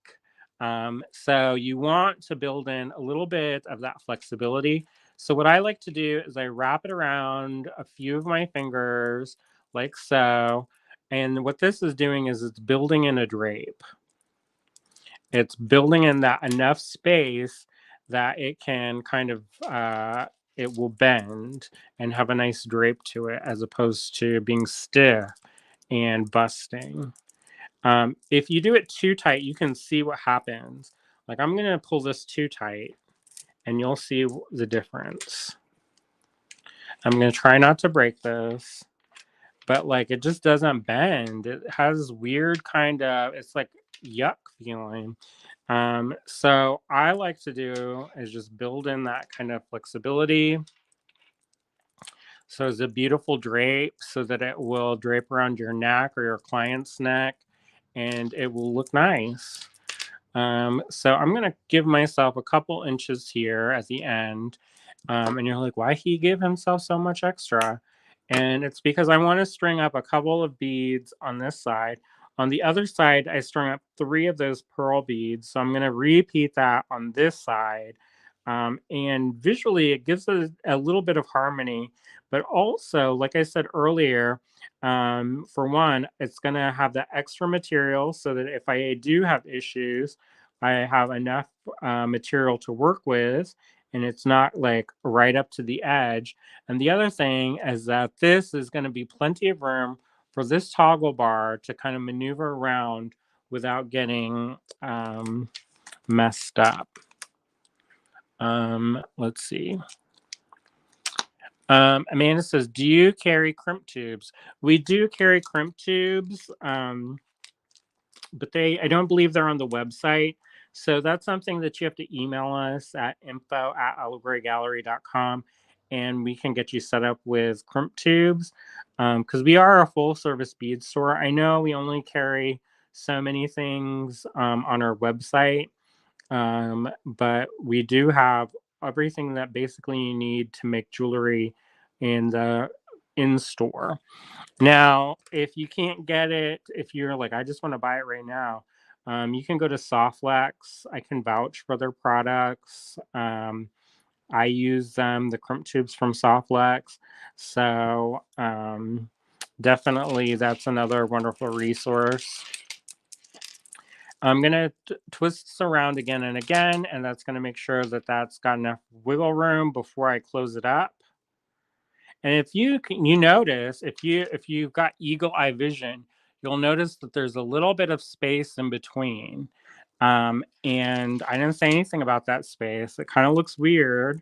So you want to build in a little bit of that flexibility. So what I like to do is I wrap it around a few of my fingers like so. And what this is doing is it's building in a drape. it's building in that enough space that it can kind of it will bend and have a nice drape to it, as opposed to being stiff and busting. If you do it too tight, you can see what happens. Like, I'm gonna pull this too tight and you'll see the difference. I'm gonna try not to break this, but like, it just doesn't bend. It has weird kind of, it's like yuck feeling. So I like to do is just build in that kind of flexibility. So it's a beautiful drape so that it will drape around your neck or your client's neck and it will look nice. So I'm going to give myself a couple inches here at the end. And you're like, why he gave himself so much extra? And it's because I want to string up a couple of beads on this side. On the other side, I strung up 3 of those pearl beads. So I'm going to repeat that on this side. And visually, it gives a little bit of harmony. But also, like I said earlier, for one, it's going to have that extra material so that if I do have issues, I have enough material to work with and it's not like right up to the edge. And the other thing is that this is going to be plenty of room for this toggle bar to kind of maneuver around without getting messed up. Let's see. Amanda says, do you carry crimp tubes? We do carry crimp tubes, but I don't believe they're on the website. So that's something that you have to email us at info@allegorygallery.com and we can get you set up with crimp tubes, because we are a full service bead store. I know we only carry so many things on our website, but we do have everything that basically you need to make jewelry in the in store. Now, if you can't get it, if you're like, I just want to buy it right now, you can go to Softlex. I can vouch for their products. I use them, the crimp tubes from Softlex. So definitely that's another wonderful resource. I'm going to twist this around again and again, and that's going to make sure that that's got enough wiggle room before I close it up. And if you notice, if you've got eagle eye vision, you'll notice that there's a little bit of space in between. And I didn't say anything about that space. It kind of looks weird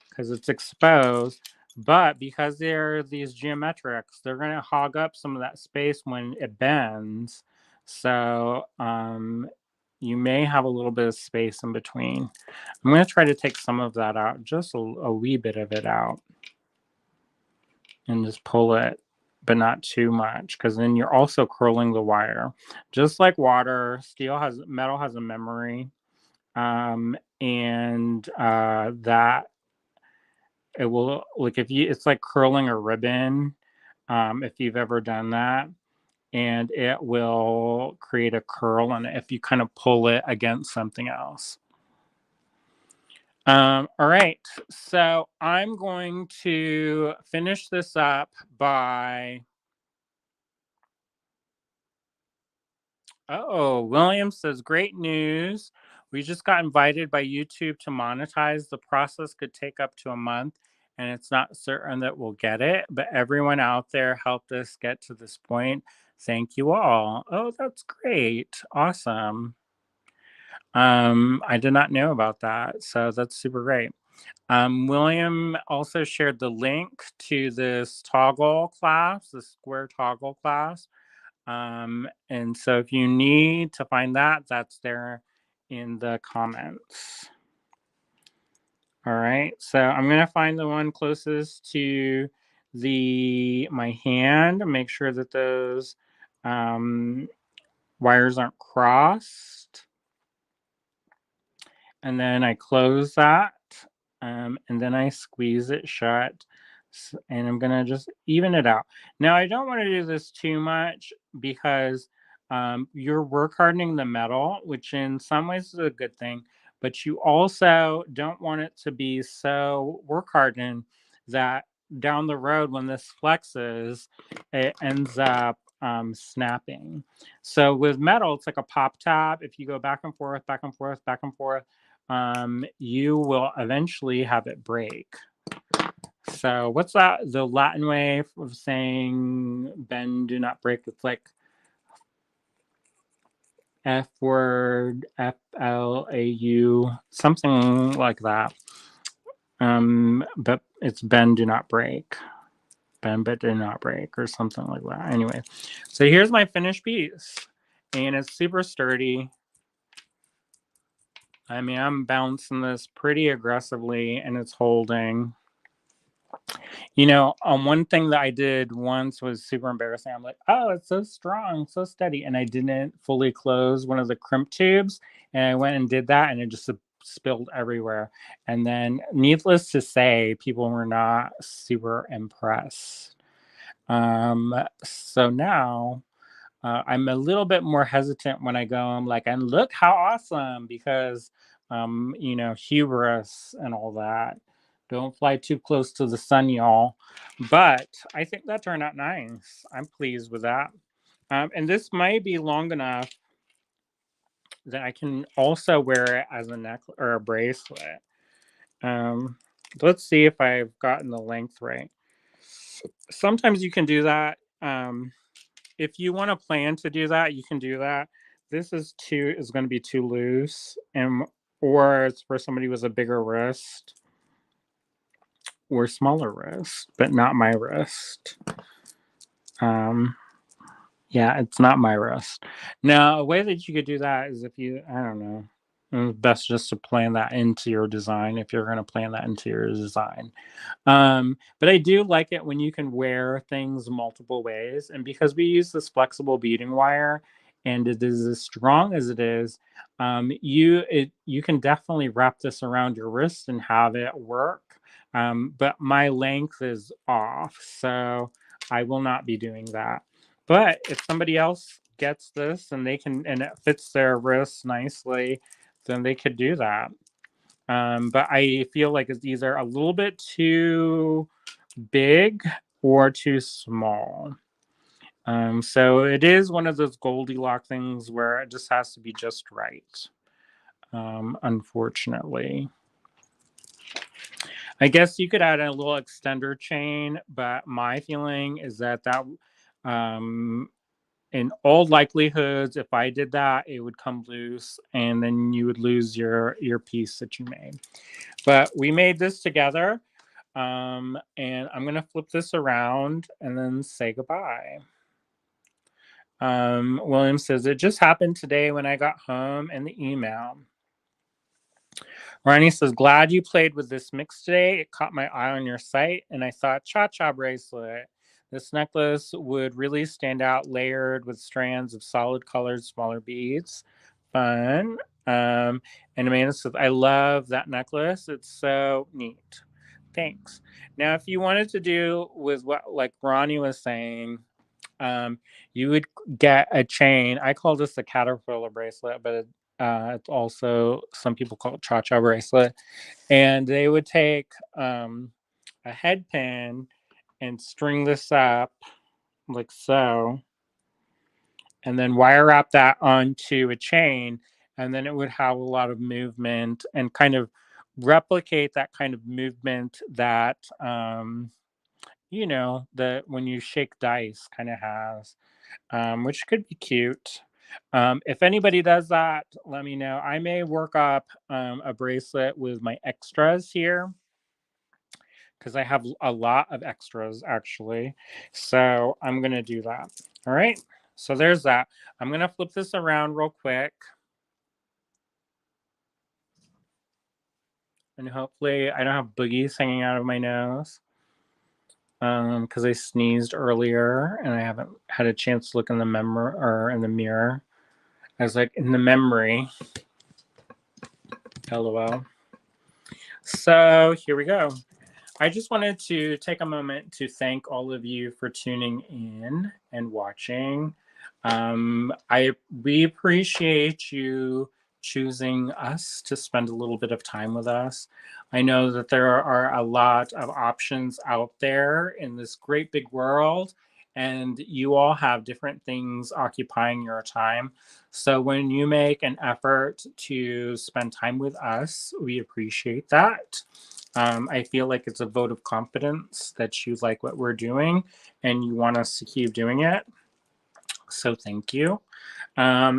because it's exposed, but because they're these geometrics, they're going to hog up some of that space when it bends. So you may have a little bit of space in between. I'm going to try to take some of that out, just a wee bit of it out. And just pull it, but not too much, because then you're also curling the wire. Just like water, metal has a memory, and that it will, like, it's like curling a ribbon, if you've ever done that, and it will create a curl on it if you kind of pull it against something else. All right, so I'm going to finish this up by... Oh, William says, great news. We just got invited by YouTube to monetize. The process could take up to a month, and it's not certain that we'll get it, but everyone out there helped us get to this point. Thank you all. Oh, that's great. Awesome. I did not know about that, so that's super great. William also shared the link to this toggle class, the square toggle class. And so if you need to find that, that's there in the comments. All right, so I'm going to find the one closest to my hand, make sure that those wires aren't crossed. And then I close that, and then I squeeze it shut. And I'm going to just even it out. Now, I don't want to do this too much because you're work hardening the metal, which in some ways is a good thing, but you also don't want it to be so work hardened that down the road when this flexes, it ends up snapping. So with metal, it's like a pop tab. If you go back and forth, back and forth, back and forth, you will eventually have it break. So what's that? The Latin way of saying bend, do not break. It's like F word, FLAU, something like that. But it's bend, do not break. Bend but do not break, or something like that. Anyway, so here's my finished piece, and it's super sturdy. I mean, I'm bouncing this pretty aggressively, and it's holding. You know, one thing that I did once was super embarrassing. I'm like, oh, it's so strong, so steady. And I didn't fully close one of the crimp tubes. And I went and did that, and it just spilled everywhere. And then, needless to say, people were not super impressed. So now I'm a little bit more hesitant when I go. I'm like, and look how awesome, because, you know, hubris and all that. Don't fly too close to the sun, y'all. But I think that turned out nice. I'm pleased with that. And this might be long enough that I can also wear it as a necklace or a bracelet. Let's see if I've gotten the length right. Sometimes you can do that. If you want to plan to do that, you can do that. This is going to be too loose, and or it's for somebody with a bigger wrist or smaller wrist, but not my wrist. Yeah, it's not my wrist. Now, a way that you could do that is if you, I don't know, it's best just to plan that into your design if you're going to plan that into your design. But I do like it when you can wear things multiple ways. And because we use this flexible beading wire and it is as strong as it is, you can definitely wrap this around your wrist and have it work. But my length is off, so I will not be doing that. But if somebody else gets this and they can, and it fits their wrist nicely, then they could do that. But I feel like it's either a little bit too big or too small. So it is one of those Goldilocks things where it just has to be just right. Unfortunately, I guess you could add a little extender chain, but my feeling is that in all likelihoods, if I did that, it would come loose, and then you would lose your piece that you made. But we made this together, and I'm gonna flip this around and then say goodbye. William says, it just happened today when I got home in the email. Ronnie says, glad you played with this mix today. It caught my eye on your site, and I thought, cha-cha bracelet. This necklace would really stand out layered with strands of solid colored smaller beads. Fun. And Amanda says, I love that necklace. It's so neat. Thanks. Now, if you wanted to do with what, like Ronnie was saying, you would get a chain. I call this a caterpillar bracelet, but it's also, some people call it cha-cha bracelet. And they would take a head pin and string this up like so, and then wire wrap that onto a chain, and then it would have a lot of movement and kind of replicate that kind of movement that you know, that when you shake dice kind of has, which could be cute. If anybody does that, let me know. I may work up a bracelet with my extras here, because I have a lot of extras actually. So I'm going to do that. All right. So there's that. I'm going to flip this around real quick. And hopefully I don't have boogies hanging out of my nose, because I sneezed earlier and I haven't had a chance to look in the mirror. I was like, in the memory. LOL. So here we go. I just wanted to take a moment to thank all of you for tuning in and watching. We appreciate you choosing us to spend a little bit of time with us. I know that there are a lot of options out there in this great big world, and you all have different things occupying your time. So when you make an effort to spend time with us, we appreciate that. I feel like it's a vote of confidence that you like what we're doing and you want us to keep doing it. So thank you.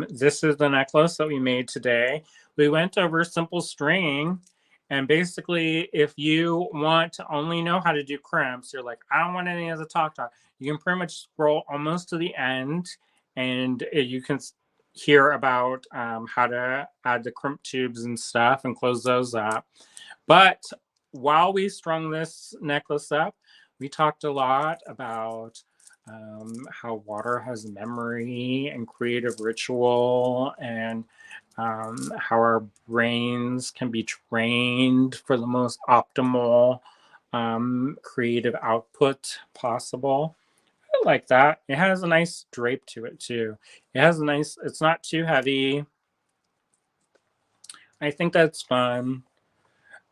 This is the necklace that we made today. We went over simple string, and basically, if you want to only know how to do crimps, you're like, I don't want any of the talk. You can pretty much scroll almost to the end, and you can hear about how to add the crimp tubes and stuff and close those up. But while we strung this necklace up, we talked a lot about how water has memory and creative ritual, and how our brains can be trained for the most optimal creative output possible. I like that. It has a nice drape to it too. It has a nice, it's not too heavy. I think that's fun.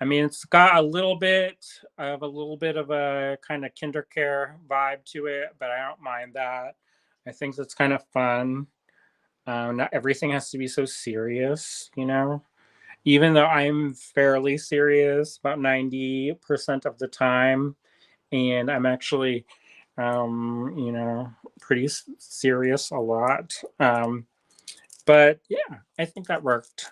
I mean, it's got a little bit of a kind of kindercare vibe to it, but I don't mind that. I think that's kind of fun. Not everything has to be so serious, you know. Even though I'm fairly serious about 90% of the time, and I'm actually, you know, pretty serious a lot. But yeah, I think that worked.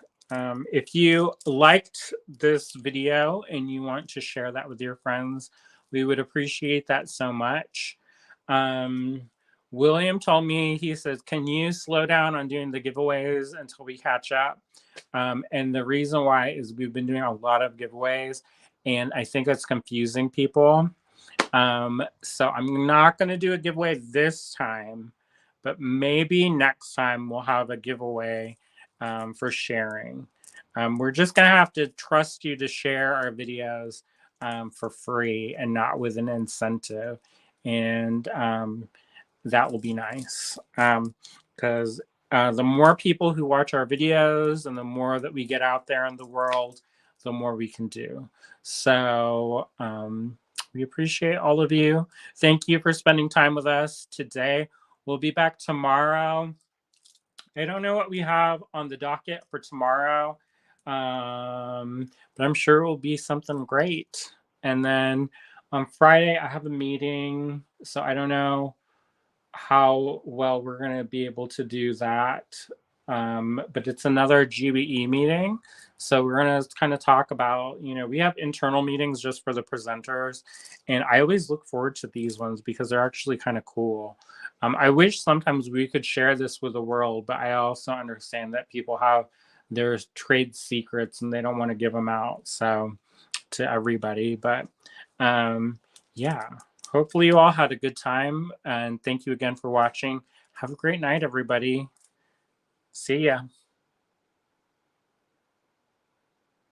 If you liked this video and you want to share that with your friends, we would appreciate that so much. Um, William told me, he says, can you slow down on doing the giveaways until we catch up? And the reason why is we've been doing a lot of giveaways, and I think it's confusing people. So I'm not going to do a giveaway this time, but maybe next time we'll have a giveaway for sharing. We're just going to have to trust you to share our videos for free and not with an incentive. And that will be nice, because the more people who watch our videos and the more that we get out there in the world, the more we can do. So we appreciate all of you. Thank you for spending time with us today. We'll be back tomorrow. I don't know what we have on the docket for tomorrow, but I'm sure it will be something great. And then on Friday, I have a meeting, so I don't know how well we're going to be able to do that. But it's another GBE meeting. So we're going to kind of talk about, you know, we have internal meetings just for the presenters. And I always look forward to these ones because they're actually kind of cool. I wish sometimes we could share this with the world, but I also understand that people have their trade secrets and they don't want to give them out. So to everybody, but yeah. Hopefully you all had a good time, and thank you again for watching. Have a great night, everybody. See ya.